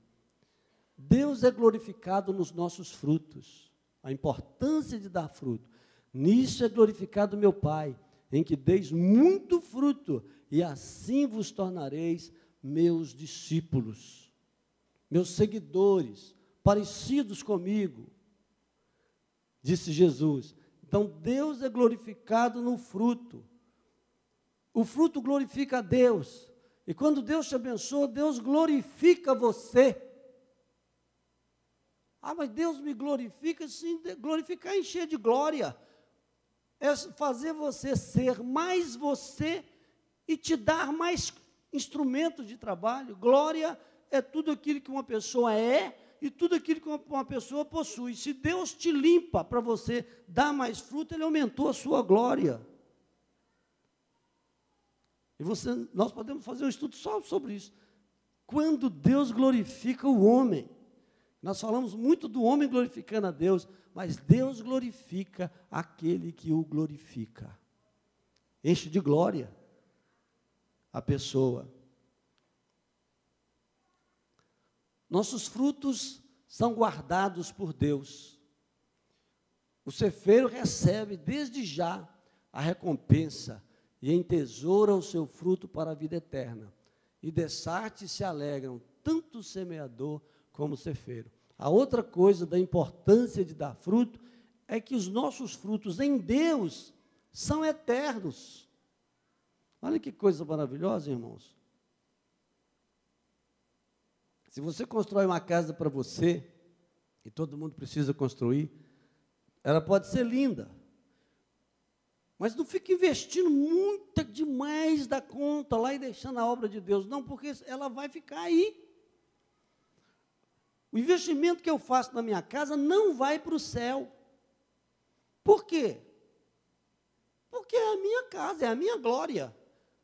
Deus é glorificado nos nossos frutos. A importância de dar fruto. Nisso é glorificado meu Pai, em que deis muito fruto, e assim vos tornareis meus discípulos, meus seguidores, parecidos comigo, disse Jesus. Então, Deus é glorificado no fruto. O fruto glorifica a Deus. E quando Deus te abençoa, Deus glorifica você. Ah, mas Deus me glorifica? Sim, glorificar é encher de glória. É fazer você ser mais você e te dar mais instrumentos de trabalho. Glória é tudo aquilo que uma pessoa é e tudo aquilo que uma pessoa possui. Se Deus te limpa para você dar mais fruto, Ele aumentou a sua glória. E nós podemos fazer um estudo só sobre isso. Quando Deus glorifica o homem, nós falamos muito do homem glorificando a Deus, mas Deus glorifica aquele que o glorifica. Enche de glória a pessoa. Nossos frutos são guardados por Deus. O ceifeiro recebe desde já a recompensa e entesoura o seu fruto para a vida eterna. E dessarte se alegram tanto o semeador como o ceifeiro. A outra coisa da importância de dar fruto é que os nossos frutos em Deus são eternos. Olha que coisa maravilhosa, irmãos. Se você constrói uma casa para você, e todo mundo precisa construir, ela pode ser linda, mas não fique investindo muito demais da conta lá e deixando a obra de Deus, não, porque ela vai ficar aí. O investimento que eu faço na minha casa não vai para o céu. Por quê? Porque é a minha casa, é a minha glória.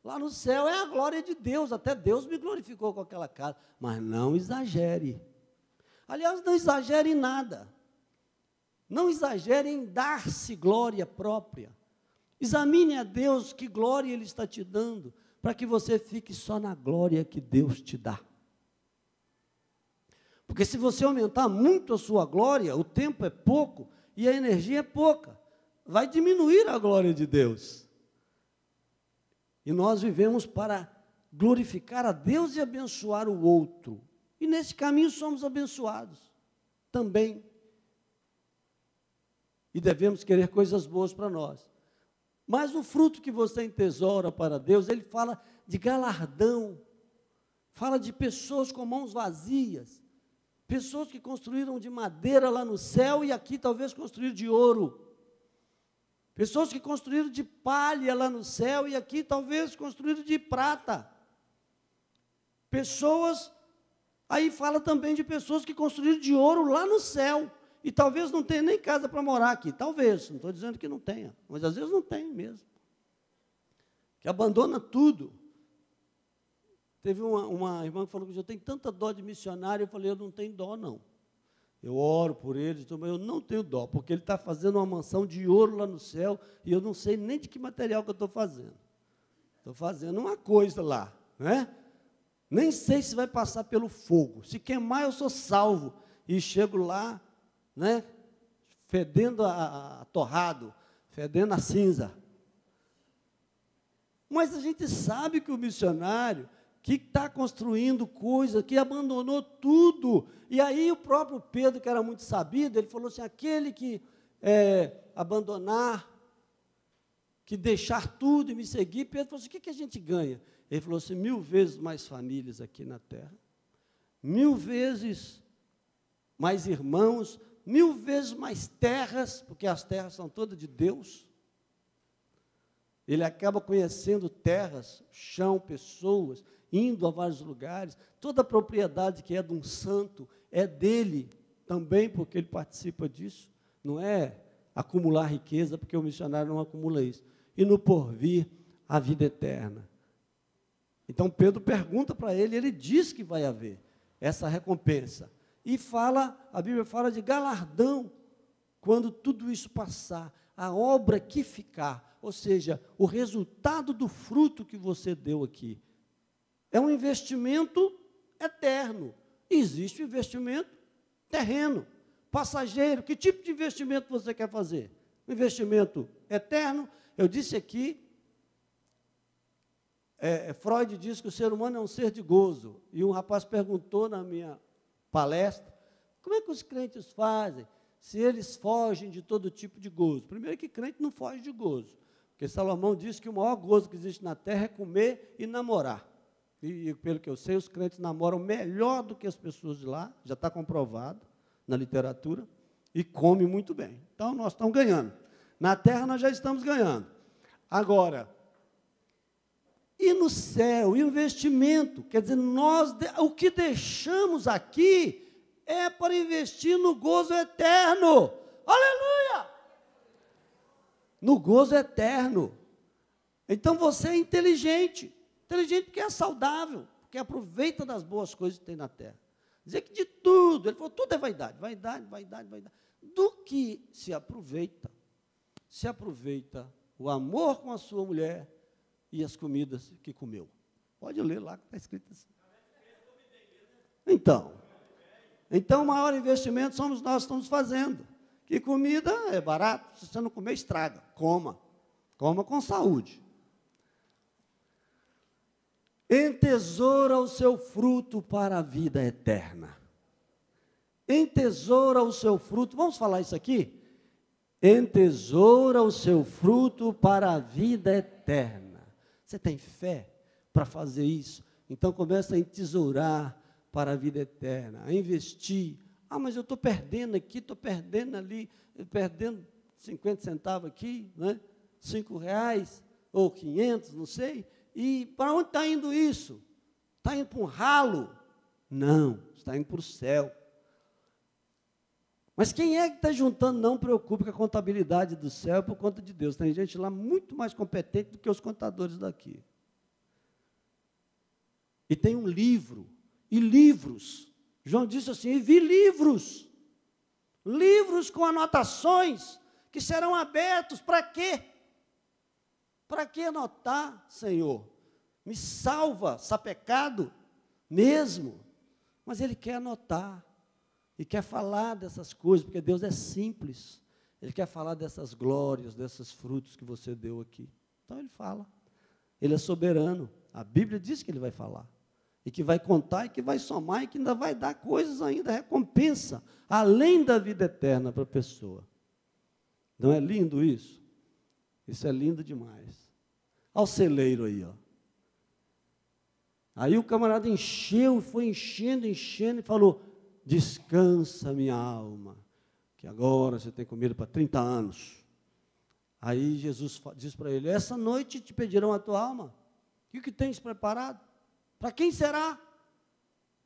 Lá no céu é a glória de Deus, até Deus me glorificou com aquela casa. Mas não exagere. Aliás, não exagere em nada. Não exagere em dar-se glória própria. Examine a Deus que glória Ele está te dando, para que você fique só na glória que Deus te dá. Porque se você aumentar muito a sua glória, o tempo é pouco e a energia é pouca. Vai diminuir a glória de Deus. E nós vivemos para glorificar a Deus e abençoar o outro. E nesse caminho somos abençoados também. E devemos querer coisas boas para nós. Mas o fruto que você entesoura para Deus, ele fala de galardão, fala de pessoas com mãos vazias, pessoas que construíram de madeira lá no céu e aqui talvez construíram de ouro. Pessoas que construíram de palha lá no céu e aqui talvez construíram de prata. Pessoas, aí fala também de pessoas que construíram de ouro lá no céu. E talvez não tenha nem casa para morar aqui. Talvez, não estou dizendo que não tenha, mas às vezes não tem mesmo. Que abandona tudo. Teve uma irmã que falou que eu tenho tanta dó de missionário. Eu falei, eu não tenho dó, não. Eu oro por ele, mas eu não tenho dó, porque ele está fazendo uma mansão de ouro lá no céu, e eu não sei nem de que material que eu estou fazendo. Estou fazendo uma coisa lá, né? Nem sei se vai passar pelo fogo. Se queimar, eu sou salvo. E chego lá, né, fedendo a torrado, fedendo a cinza. Mas a gente sabe que o missionário que está construindo coisa, que abandonou tudo, e aí o próprio Pedro, que era muito sabido, ele falou assim, aquele que abandonar, que deixar tudo e me seguir, Pedro falou assim, o que a gente ganha? Ele falou assim, 1000 vezes mais famílias aqui na terra, 1000 vezes mais irmãos, 1000 vezes mais terras, porque as terras são todas de Deus. Ele acaba conhecendo terras, chão, pessoas, indo a vários lugares. Toda a propriedade que é de um santo é dele também, porque ele participa disso. Não é acumular riqueza, porque o missionário não acumula isso. E no porvir, a vida eterna. Então, Pedro pergunta para ele, ele diz que vai haver essa recompensa. E fala, a Bíblia fala de galardão, quando tudo isso passar, a obra que ficar, ou seja, o resultado do fruto que você deu aqui, é um investimento eterno. Existe um investimento terreno, passageiro. Que tipo de investimento você quer fazer? Um investimento eterno? Eu disse aqui, Freud diz que o ser humano é um ser de gozo. E um rapaz perguntou na minha palestra, como é que os crentes fazem se eles fogem de todo tipo de gozo? Primeiro que crente não foge de gozo, porque Salomão disse que o maior gozo que existe na terra é comer e namorar. E pelo que eu sei, os crentes namoram melhor do que as pessoas de lá, já está comprovado na literatura, e comem muito bem. Então, nós estamos ganhando. Na terra, nós já estamos ganhando. Agora, e no céu, o investimento, quer dizer, o que deixamos aqui é para investir no gozo eterno. Aleluia! No gozo eterno. Então, você é inteligente. Inteligente porque é saudável, porque aproveita das boas coisas que tem na terra. Dizer que de tudo, ele falou, tudo é vaidade, vaidade, vaidade, vaidade. Do que se aproveita o amor com a sua mulher e as comidas que comeu. Pode ler lá que está escrito assim. Então o maior investimento somos nós que estamos fazendo. Que comida é barato, se você não comer, estraga. Coma com saúde. Entesoura o seu fruto para a vida eterna. Entesoura o seu fruto, vamos falar isso aqui? Entesoura o seu fruto para a vida eterna. Você tem fé para fazer isso? Então começa a entesourar para a vida eterna, a investir. Ah, mas eu estou perdendo aqui, estou perdendo ali, perdendo 50 centavos aqui, né? R$5 ou 500, não sei. E para onde está indo isso? Está indo para um ralo? Não, está indo para o céu. Mas quem é que está juntando? Não preocupe com a contabilidade do céu por conta de Deus. Tem gente lá muito mais competente do que os contadores daqui. E tem um livro, e livros. João disse assim, e vi livros. Livros com anotações que serão abertos para quê? Para que anotar, Senhor? Me salva, sapecado mesmo. Mas ele quer anotar. E quer falar dessas coisas, porque Deus é simples. Ele quer falar dessas glórias, desses frutos que você deu aqui. Então ele fala. Ele é soberano. A Bíblia diz que ele vai falar. E que vai contar, e que vai somar, e que ainda vai dar coisas ainda, recompensa, além da vida eterna para a pessoa. Não é lindo isso? Isso é lindo demais. Olha o celeiro aí, ó. Aí o camarada encheu, foi enchendo, enchendo, e falou: descansa, minha alma, que agora você tem comida para 30 anos. Aí Jesus diz para ele: essa noite te pedirão a tua alma. O que tens preparado? Para quem será?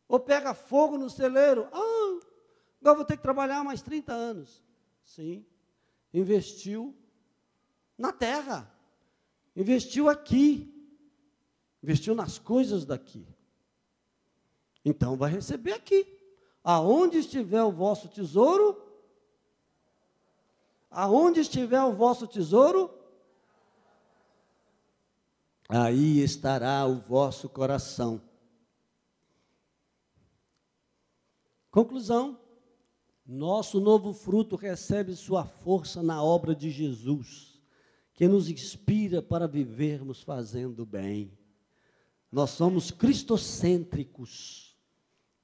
Ou pega fogo no celeiro? Ah, agora vou ter que trabalhar mais 30 anos. Sim, investiu na terra, investiu aqui, investiu nas coisas daqui. Então vai receber aqui. Aonde estiver o vosso tesouro, aonde estiver o vosso tesouro, aí estará o vosso coração. Conclusão: nosso novo fruto recebe sua força na obra de Jesus, que nos inspira para vivermos fazendo bem. Nós somos cristocêntricos.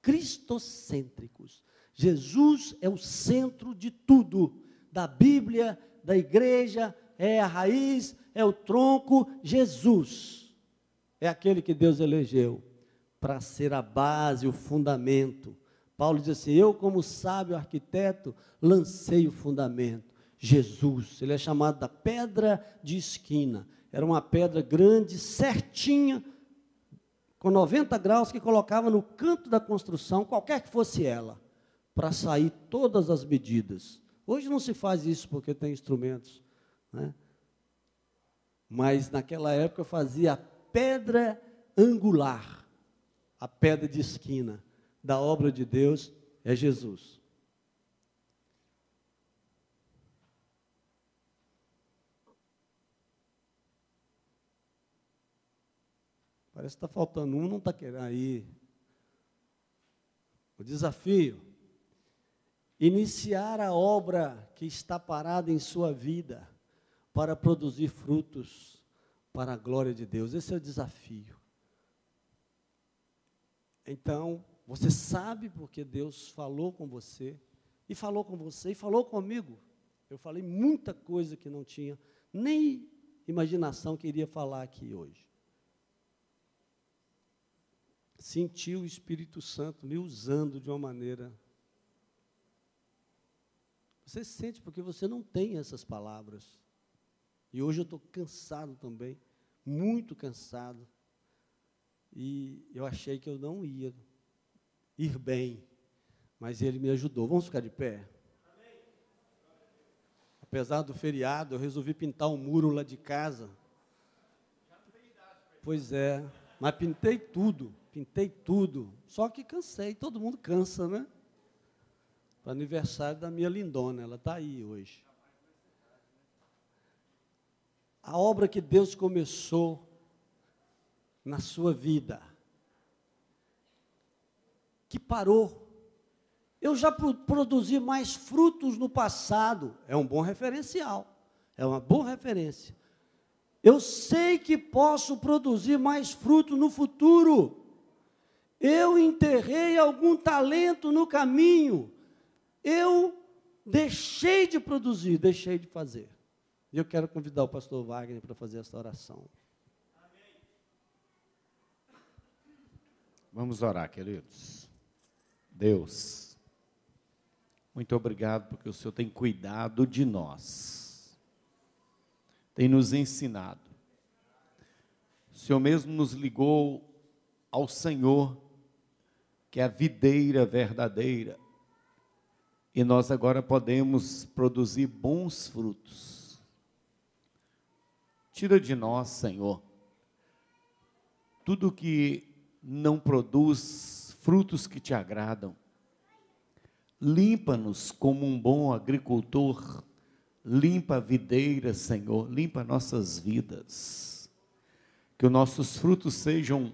Cristocêntricos. Jesus é o centro de tudo, da Bíblia, da igreja, é a raiz, é o tronco. Jesus é aquele que Deus elegeu para ser a base, o fundamento. Paulo diz assim: eu, como sábio arquiteto, lancei o fundamento. Jesus, ele é chamado da pedra de esquina. Era uma pedra grande, certinha, com 90 graus, que colocava no canto da construção, qualquer que fosse ela, para sair todas as medidas. Hoje não se faz isso porque tem instrumentos, né? Mas naquela época fazia a pedra angular, a pedra de esquina da obra de Deus é Jesus. Parece que está faltando um, não está querendo aí. O desafio: iniciar a obra que está parada em sua vida, para produzir frutos para a glória de Deus. Esse é o desafio. Então, você sabe porque Deus falou com você, e falou com você, e falou comigo. Eu falei muita coisa que não tinha nem imaginação que iria falar aqui hoje. Senti o Espírito Santo me usando de uma maneira. Você sente porque você não tem essas palavras. E hoje eu estou cansado também, muito cansado. E eu achei que eu não ia ir bem, mas ele me ajudou. Vamos ficar de pé? Apesar do feriado, eu resolvi pintar um muro lá de casa. Pois é, mas pintei tudo. Só que cansei, todo mundo cansa, né? Para o aniversário da minha lindona, ela está aí hoje. A obra que Deus começou na sua vida, que parou. Eu já produzi mais frutos no passado, é um bom referencial, é uma boa referência. Eu sei que posso produzir mais fruto no futuro. Eu enterrei algum talento no caminho. Eu deixei de produzir, deixei de fazer. E eu quero convidar o pastor Wagner para fazer essa oração.
Amém. Vamos orar, queridos. Deus, muito obrigado porque o Senhor tem cuidado de nós. Tem nos ensinado. O Senhor mesmo nos ligou ao Senhor, que é a videira verdadeira. E nós agora podemos produzir bons frutos. Tira de nós, Senhor, tudo que não produz frutos que te agradam. Limpa-nos como um bom agricultor limpa a videira, Senhor, limpa nossas vidas. Que os nossos frutos sejam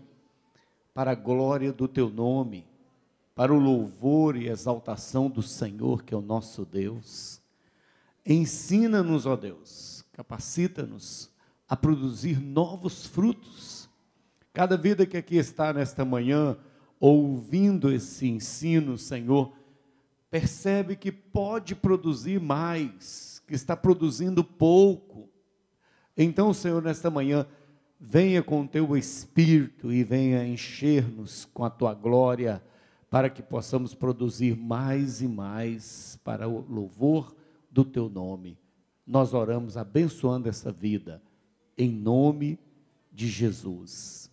para a glória do Teu nome, para o louvor e exaltação do Senhor, que é o nosso Deus. Ensina-nos, ó Deus, capacita-nos a produzir novos frutos. Cada vida que aqui está nesta manhã, ouvindo esse ensino, Senhor, percebe que pode produzir mais, que está produzindo pouco. Então, Senhor, nesta manhã, venha com o Teu Espírito e venha encher-nos com a Tua glória, para que possamos produzir mais e mais para o louvor do Teu nome. Nós oramos abençoando essa vida, em nome de Jesus.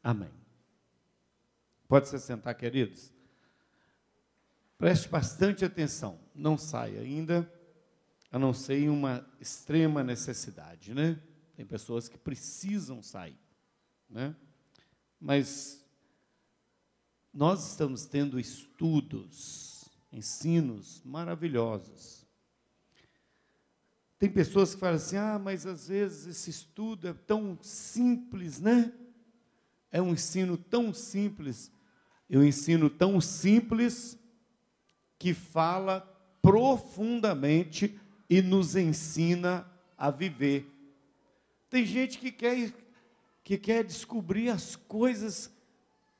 Amém. Pode se sentar, queridos. Preste bastante atenção, não saia ainda, a não ser em uma extrema necessidade, né? Tem pessoas que precisam sair, né? Mas nós estamos tendo estudos, ensinos maravilhosos. Tem pessoas que falam assim, mas às vezes esse estudo é tão simples, né? É um ensino tão simples. Eu ensino tão simples que fala profundamente e nos ensina a viver. Tem gente que quer descobrir as coisas.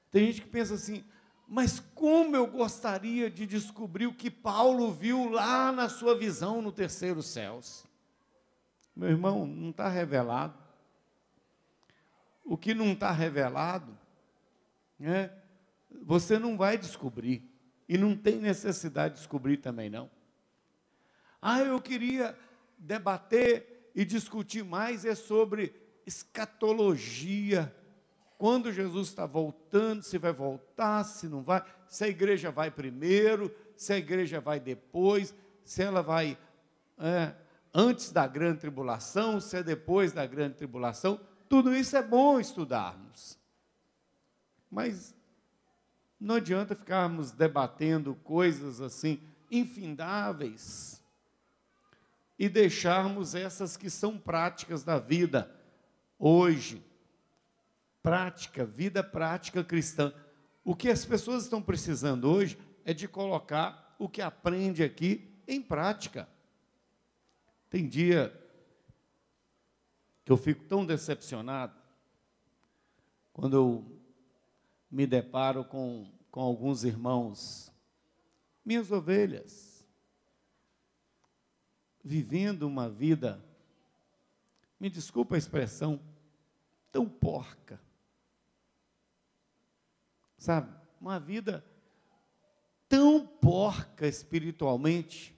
Tem gente que pensa assim, mas como eu gostaria de descobrir o que Paulo viu lá na sua visão no terceiro céus. Meu irmão, não está revelado. O que não está revelado, né, você não vai descobrir. E não tem necessidade de descobrir também, não. Eu queria debater e discutir mais sobre escatologia. Quando Jesus está voltando, se vai voltar, se não vai, se a igreja vai primeiro, se a igreja vai depois, se ela vai antes da grande tribulação, se é depois da grande tribulação. Tudo isso é bom estudarmos. Mas não adianta ficarmos debatendo coisas assim, infindáveis, e deixarmos essas que são práticas da vida, hoje, vida prática cristã. O que as pessoas estão precisando hoje é de colocar o que aprende aqui em prática. Tem dia que eu fico tão decepcionado, quando eu me deparo com alguns irmãos, minhas ovelhas, vivendo uma vida, me desculpa a expressão, tão porca, sabe, uma vida tão porca espiritualmente,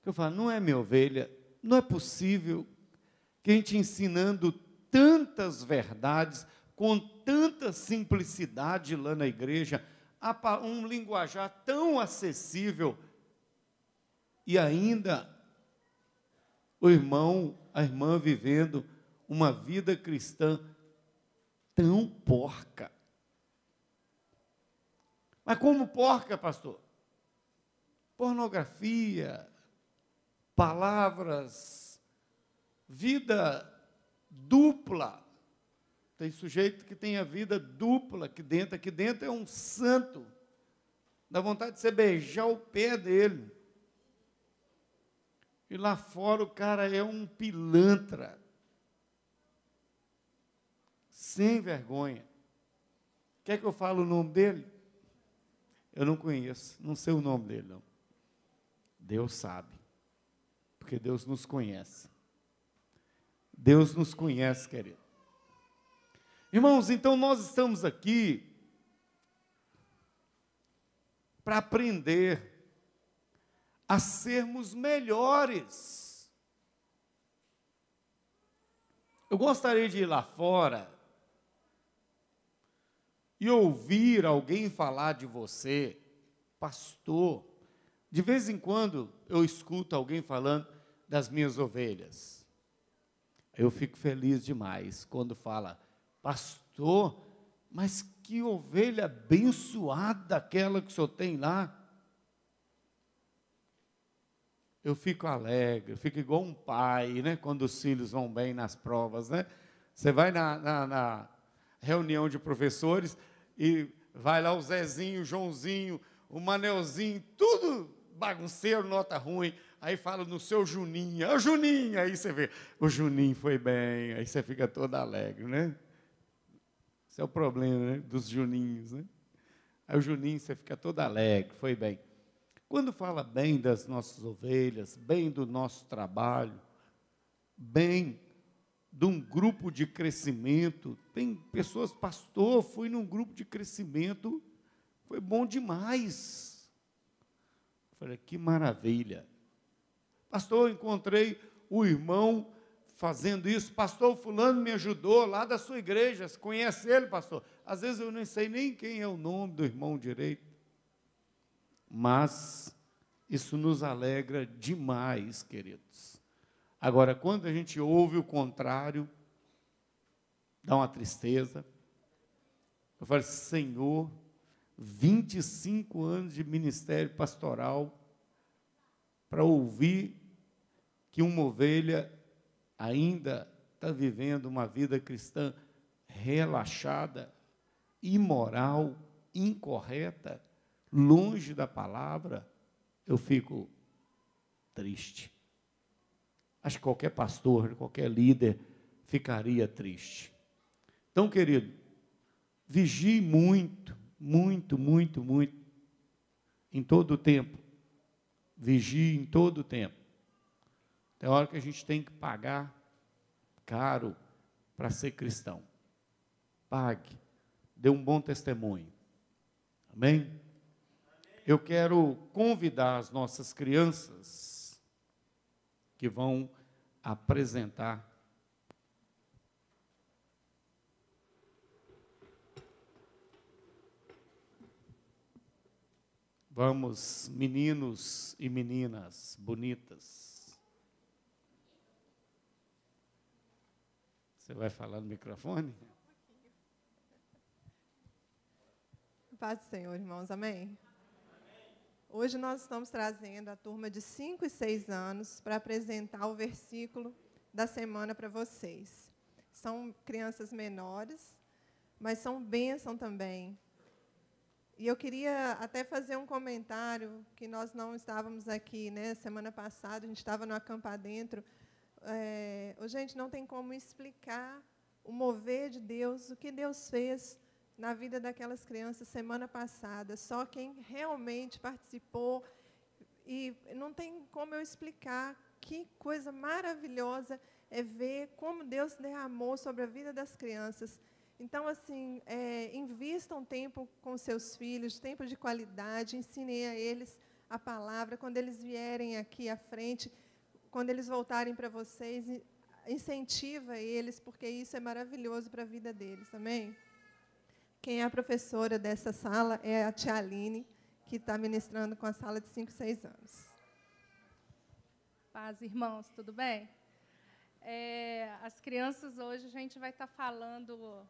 que eu falo, não é minha ovelha, não é possível que a gente ensinando tantas verdades, com tanta simplicidade lá na igreja, um linguajar tão acessível, e ainda o irmão, a irmã vivendo uma vida cristã tão porca. Mas como porca, pastor? Pornografia, palavras, vida dupla. Tem sujeito que tem a vida dupla aqui dentro é um santo. Dá vontade de você beijar o pé dele. E lá fora o cara é um pilantra. Sem vergonha. Quer que eu fale o nome dele? Eu não conheço, não sei o nome dele, não. Deus sabe. Porque Deus nos conhece. Deus nos conhece, querido. Irmãos, então nós estamos aqui para aprender a sermos melhores. Eu gostaria de ir lá fora e ouvir alguém falar de você, pastor. De vez em quando eu escuto alguém falando das minhas ovelhas. Eu fico feliz demais quando fala, pastor, mas que ovelha abençoada aquela que o senhor tem lá. eu fico alegre, eu fico igual um pai, né? Quando os filhos vão bem nas provas, né? Você vai na reunião de professores e vai lá o Zezinho, o Joãozinho, o Manelzinho, tudo bagunceiro, nota ruim. Aí fala no seu Juninho, é o Juninho, aí você vê, o Juninho foi bem, aí você fica todo alegre, né? Esse é o problema, né? Dos Juninhos, né? Aí o Juninho, você fica todo alegre, foi bem. Quando fala bem das nossas ovelhas, bem do nosso trabalho, bem de um grupo de crescimento, tem pessoas, pastor, fui num grupo de crescimento, foi bom demais. Eu falei, que maravilha. Pastor, eu encontrei o irmão fazendo isso, pastor, fulano me ajudou lá da sua igreja, você conhece ele, pastor? Às vezes eu não sei nem quem é o nome do irmão direito, mas isso nos alegra demais, queridos. Agora, quando a gente ouve o contrário, dá uma tristeza. Eu falo, Senhor, 25 anos de ministério pastoral para ouvir que uma ovelha ainda está vivendo uma vida cristã relaxada, imoral, incorreta, longe da palavra, eu fico triste. Acho que qualquer pastor, qualquer líder ficaria triste. Então, querido, vigie muito, muito, muito, muito, em todo o tempo. Vigie em todo o tempo. Tem hora que a gente tem que pagar caro para ser cristão. Pague, dê um bom testemunho. Amém? Eu quero convidar as nossas crianças que vão apresentar vamos, meninos e meninas bonitas. Você vai falar no microfone?
Paz do Senhor, irmãos, amém? Hoje nós estamos trazendo a turma de 5 e 6 anos para apresentar o versículo da semana para vocês. São crianças menores, mas são bênção também. E eu queria até fazer um comentário, que nós não estávamos aqui, né? Semana passada, a gente estava no Acampa Dentro. Gente, não tem como explicar o mover de Deus, o que Deus fez na vida daquelas crianças semana passada. Só quem realmente participou, e não tem como eu explicar que coisa maravilhosa é ver como Deus derramou sobre a vida das crianças. Então, assim, invistam tempo com seus filhos, tempo de qualidade, ensinem a eles a palavra. Quando eles vierem aqui à frente, quando eles voltarem para vocês, incentiva eles, porque isso é maravilhoso para a vida deles, amém? Quem é a professora dessa sala é a tia Aline, que está ministrando com a sala de 5 e 6 anos.
Paz, irmãos, tudo bem? As crianças hoje, a gente vai estar falando,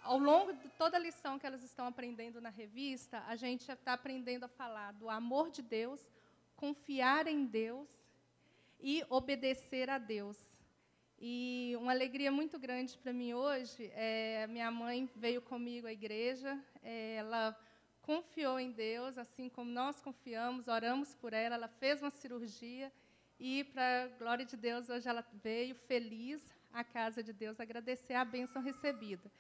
ao longo de toda a lição que elas estão aprendendo na revista, a gente está aprendendo a falar do amor de Deus, confiar em Deus e obedecer a Deus. E uma alegria muito grande para mim hoje, minha mãe veio comigo à igreja, ela confiou em Deus, assim como nós confiamos, oramos por ela, ela fez uma cirurgia e, para a glória de Deus, hoje ela veio feliz à casa de Deus agradecer a bênção recebida.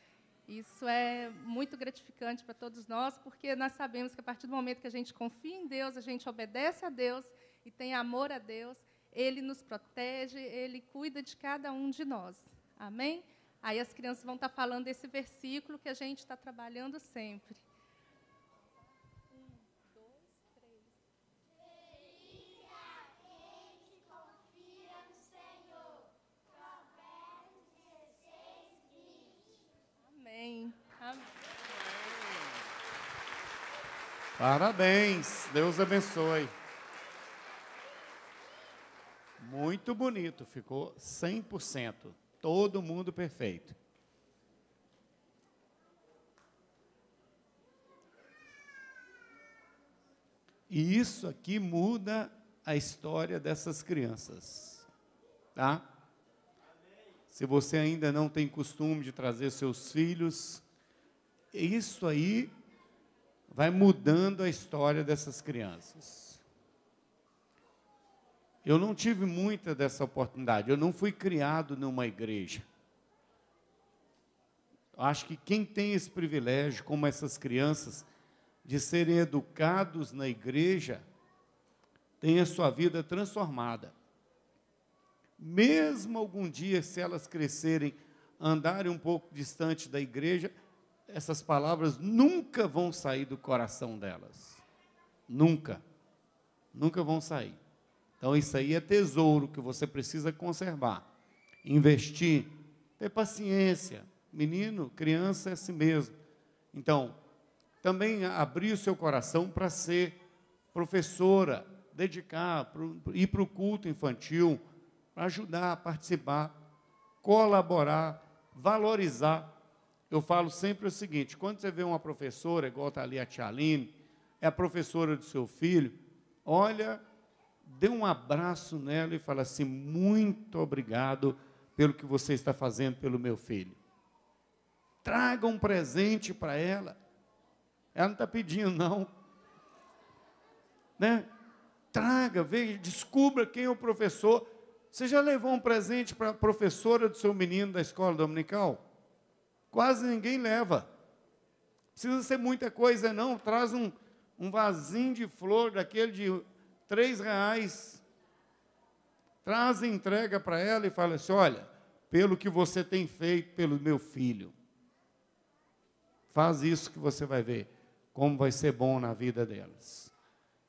Isso é muito gratificante para todos nós, porque nós sabemos que a partir do momento que a gente confia em Deus, a gente obedece a Deus e tem amor a Deus, Ele nos protege, Ele cuida de cada um de nós. Amém? Aí as crianças vão estar falando desse versículo que a gente está trabalhando sempre. 1, 2, 3.
Feliz é aquele que confia no Senhor. Provérbios 16, 20.
Amém. Amém.
Parabéns, Deus abençoe. Muito bonito, ficou 100%, todo mundo perfeito. E isso aqui muda a história dessas crianças, tá? Se você ainda não tem costume de trazer seus filhos, isso aí vai mudando a história dessas crianças. Eu não tive muita dessa oportunidade, eu não fui criado numa igreja. Acho que quem tem esse privilégio, como essas crianças, de serem educados na igreja, tem a sua vida transformada. Mesmo algum dia, se elas crescerem, andarem um pouco distante da igreja, essas palavras nunca vão sair do coração delas. Nunca. Nunca vão sair. Então, isso aí é tesouro que você precisa conservar. Investir, ter paciência. Menino, criança é assim mesmo. Então, também abrir o seu coração para ser professora, dedicar, ir para o culto infantil, para ajudar, participar, colaborar, valorizar. Eu falo sempre o seguinte, quando você vê uma professora, igual está ali a tia Aline, é a professora do seu filho, olha, dê um abraço nela e fala assim, muito obrigado pelo que você está fazendo pelo meu filho. Traga um presente para ela. Ela não está pedindo, não. Né? Traga, veja, descubra quem é o professor. Você já levou um presente para a professora do seu menino da escola dominical? Quase ninguém leva. Precisa ser muita coisa, não. Traz um vasinho de flor, daquele de R$3. Traz e entrega para ela e fala assim, olha, pelo que você tem feito pelo meu filho. Faz isso que você vai ver como vai ser bom na vida delas.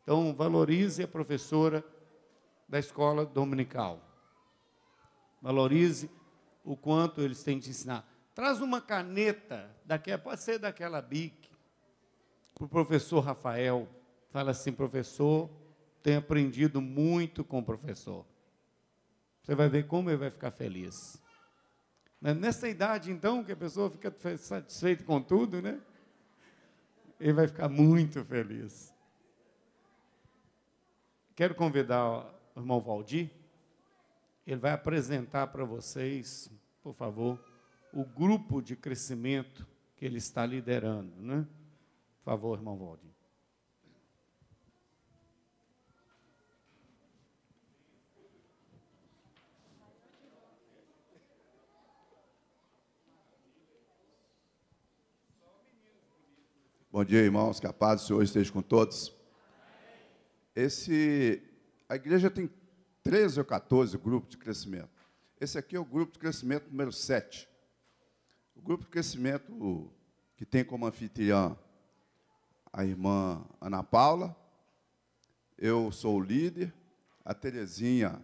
Então, valorize a professora da escola dominical. Valorize o quanto eles têm de ensinar. Traz uma caneta, pode ser daquela Bic, para o professor Rafael. Fala assim, professor, tenho aprendido muito com o professor. Você vai ver como ele vai ficar feliz. Nessa idade, então, que a pessoa fica satisfeita com tudo, né? Ele vai ficar muito feliz. Quero convidar o irmão Valdir. Ele vai apresentar para vocês, por favor, o grupo de crescimento que ele está liderando, né? Por favor, irmão Valdir.
Bom dia, irmãos, que a paz do Senhor esteja com todos. A igreja tem 13 ou 14 grupos de crescimento. Esse aqui é o grupo de crescimento número 7. O grupo de crescimento que tem como anfitriã a irmã Ana Paula, eu sou o líder, a Terezinha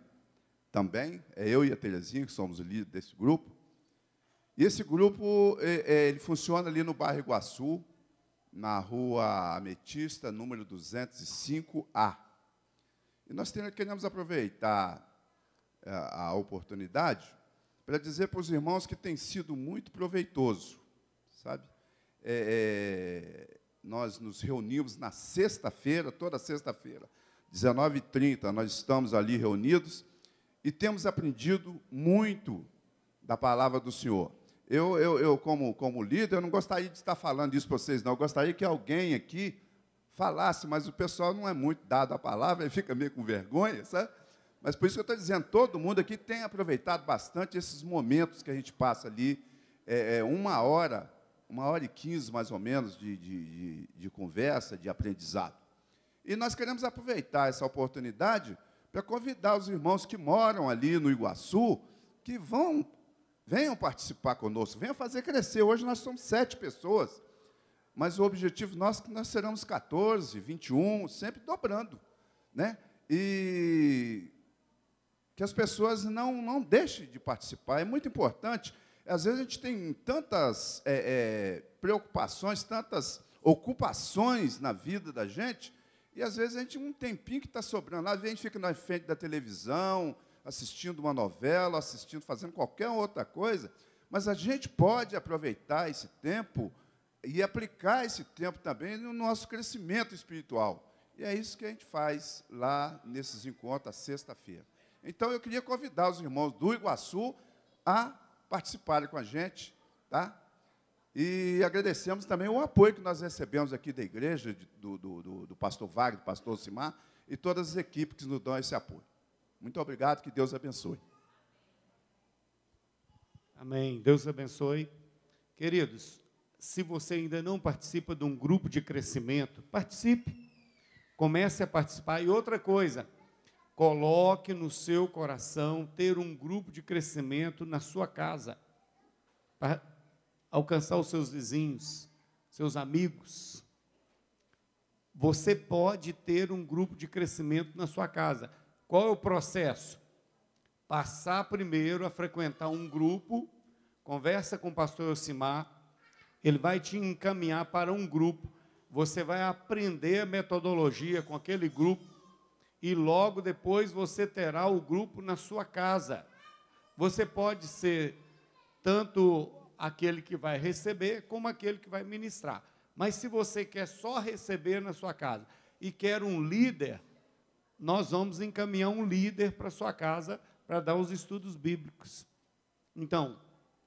também, é eu e a Terezinha que somos o líder desse grupo. E esse grupo ele funciona ali no bairro Iguaçu, na rua Ametista, número 205A. E nós queremos aproveitar a oportunidade para dizer para os irmãos que tem sido muito proveitoso, sabe? Nós nos reunimos na sexta-feira, toda sexta-feira, 19h30, nós estamos ali reunidos e temos aprendido muito da palavra do Senhor. Eu como líder, eu não gostaria de estar falando isso para vocês, não. Eu gostaria que alguém aqui falasse, mas o pessoal não é muito dado à palavra, ele fica meio com vergonha, sabe? Mas por isso que eu estou dizendo, todo mundo aqui tem aproveitado bastante esses momentos que a gente passa ali, 1h15, mais ou menos, de conversa, de aprendizado. E nós queremos aproveitar essa oportunidade para convidar os irmãos que moram ali no Iguaçu, que venham participar conosco, venham fazer crescer. Hoje nós somos 7 pessoas, mas o objetivo nosso é que nós seremos 14, 21, sempre dobrando, né? E que as pessoas não deixem de participar, é muito importante. Às vezes a gente tem tantas preocupações, tantas ocupações na vida da gente, e às vezes a gente um tempinho que está sobrando, às vezes a gente fica na frente da televisão, assistindo uma novela, fazendo qualquer outra coisa, mas a gente pode aproveitar esse tempo e aplicar esse tempo também no nosso crescimento espiritual. E é isso que a gente faz lá nesses encontros, à sexta-feira. Então, eu queria convidar os irmãos do Iguaçu a participarem com a gente, tá? E agradecemos também o apoio que nós recebemos aqui da igreja, do pastor Wagner, do pastor Simar, e todas as equipes que nos dão esse apoio. Muito obrigado, que Deus abençoe.
Amém. Deus abençoe. Queridos, se você ainda não participa de um grupo de crescimento, participe. Comece a participar. E outra coisa, coloque no seu coração ter um grupo de crescimento na sua casa, para alcançar os seus vizinhos, seus amigos. Você pode ter um grupo de crescimento na sua casa. Qual é o processo? Passar primeiro a frequentar um grupo, conversa com o pastor Elcimar, ele vai te encaminhar para um grupo, você vai aprender a metodologia com aquele grupo, e logo depois você terá o grupo na sua casa. Você pode ser tanto aquele que vai receber, como aquele que vai ministrar. Mas se você quer só receber na sua casa e quer um líder, nós vamos encaminhar um líder para a sua casa para dar os estudos bíblicos. Então,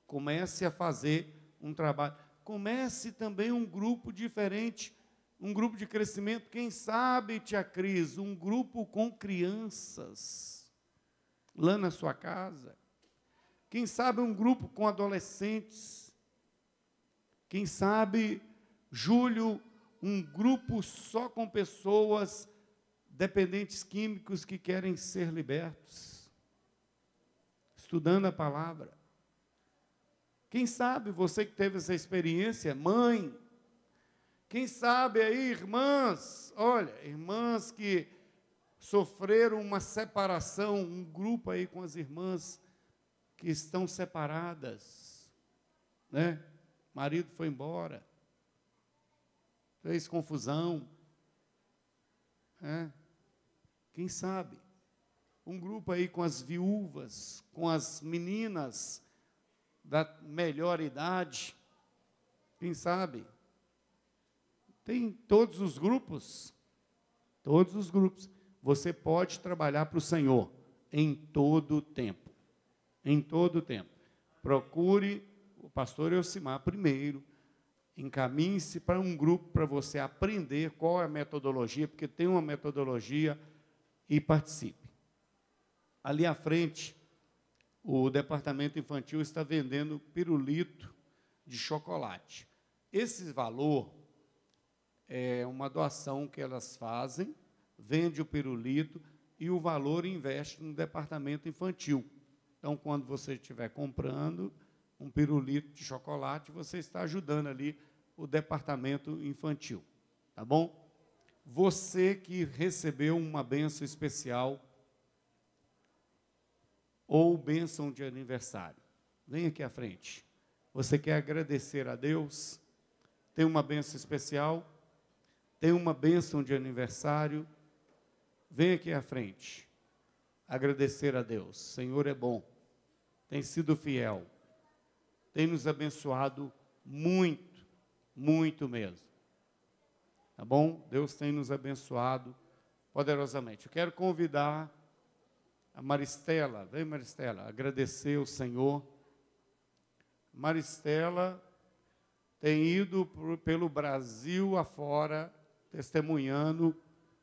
comece a fazer um trabalho. Comece também um grupo diferente, um grupo de crescimento. Quem sabe, tia Cris, um grupo com crianças lá na sua casa. Quem sabe um grupo com adolescentes. Quem sabe, Júlio, um grupo só com pessoas dependentes químicos que querem ser libertos, estudando a palavra. Quem sabe você que teve essa experiência, mãe, quem sabe aí, irmãs, olha, irmãs que sofreram uma separação, um grupo aí com as irmãs que estão separadas, né? Marido foi embora, fez confusão, né? Quem sabe, um grupo aí com as viúvas, com as meninas da melhor idade, quem sabe? Tem todos os grupos, você pode trabalhar para o Senhor em todo o tempo, procure o pastor Elcimar primeiro, encaminhe-se para um grupo para você aprender qual é a metodologia, porque tem uma metodologia, e participe. Ali à frente, o departamento infantil está vendendo pirulito de chocolate. Esse valor é uma doação que elas fazem, vende o pirulito e o valor investe no departamento infantil. Então, quando você estiver comprando um pirulito de chocolate, você está ajudando ali o departamento infantil, tá bom? Você que recebeu uma bênção especial ou bênção de aniversário, vem aqui à frente. Você quer agradecer a Deus? Tem uma bênção especial? Tem uma bênção de aniversário? Vem aqui à frente. Agradecer a Deus. Senhor é bom, tem sido fiel, tem nos abençoado muito, muito mesmo. Tá bom? Deus tem nos abençoado poderosamente. Eu quero convidar a Maristela, vem Maristela, agradecer ao Senhor. Maristela tem ido pelo Brasil afora, testemunhando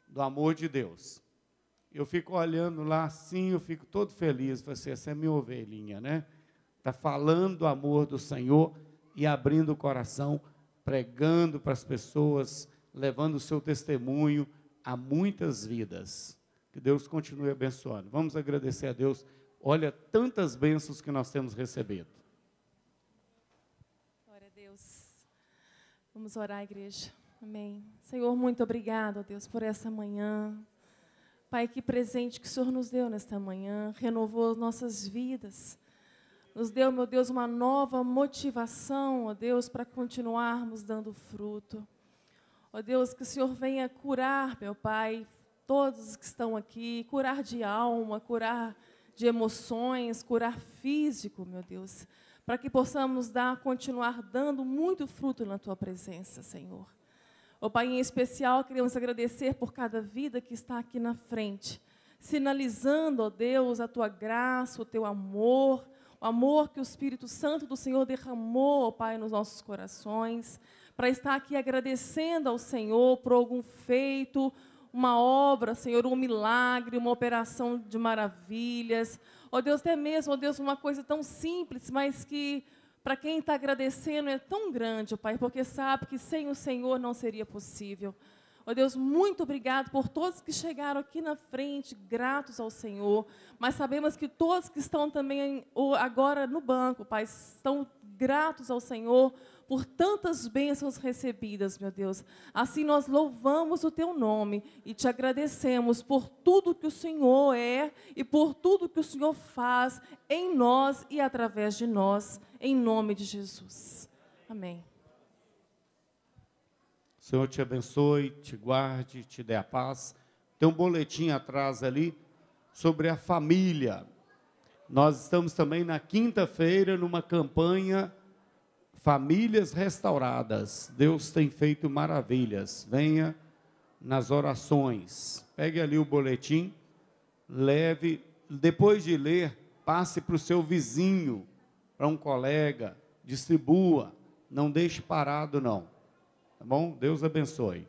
do amor de Deus. Eu fico olhando lá assim, eu fico todo feliz, essa é minha ovelhinha, né? Está falando do amor do Senhor e abrindo o coração, pregando para as pessoas, levando o seu testemunho a muitas vidas. Que Deus continue abençoando. Vamos agradecer a Deus. Olha, tantas bênçãos que nós temos recebido.
Glória a Deus. Vamos orar, igreja. Amém. Senhor, muito obrigado, ó Deus, por essa manhã. Pai, que presente que o Senhor nos deu nesta manhã, renovou as nossas vidas. Nos deu, meu Deus, uma nova motivação, ó Deus, para continuarmos dando fruto. Ó Deus, que o Senhor venha curar, meu Pai, todos que estão aqui, curar de alma, curar de emoções, curar físico, meu Deus, para que possamos continuar dando muito fruto na Tua presença, Senhor. Ó Pai, em especial, queremos agradecer por cada vida que está aqui na frente, sinalizando, ó Deus, a Tua graça, o Teu amor, o amor que o Espírito Santo do Senhor derramou, ó Pai, nos nossos corações, para estar aqui agradecendo ao Senhor por algum feito, uma obra, Senhor, um milagre, uma operação de maravilhas. Ó Deus, até mesmo, ó Deus, uma coisa tão simples, mas que para quem está agradecendo é tão grande, ó Pai, porque sabe que sem o Senhor não seria possível. Ó Deus, muito obrigado por todos que chegaram aqui na frente, gratos ao Senhor, mas sabemos que todos que estão também agora no banco, Pai, estão gratos ao Senhor por tantas bênçãos recebidas, meu Deus. Assim nós louvamos o Teu nome e Te agradecemos por tudo que o Senhor é e por tudo que o Senhor faz em nós e através de nós, em nome de Jesus. Amém.
O Senhor te abençoe, te guarde, te dê a paz. Tem um boletim atrás ali sobre a família. Nós estamos também na quinta-feira numa campanha Famílias Restauradas. Deus tem feito maravilhas. Venha nas orações. Pegue ali o boletim, leve. Depois de ler, passe para o seu vizinho, para um colega, distribua. Não deixe parado, não. Tá bom? Deus abençoe.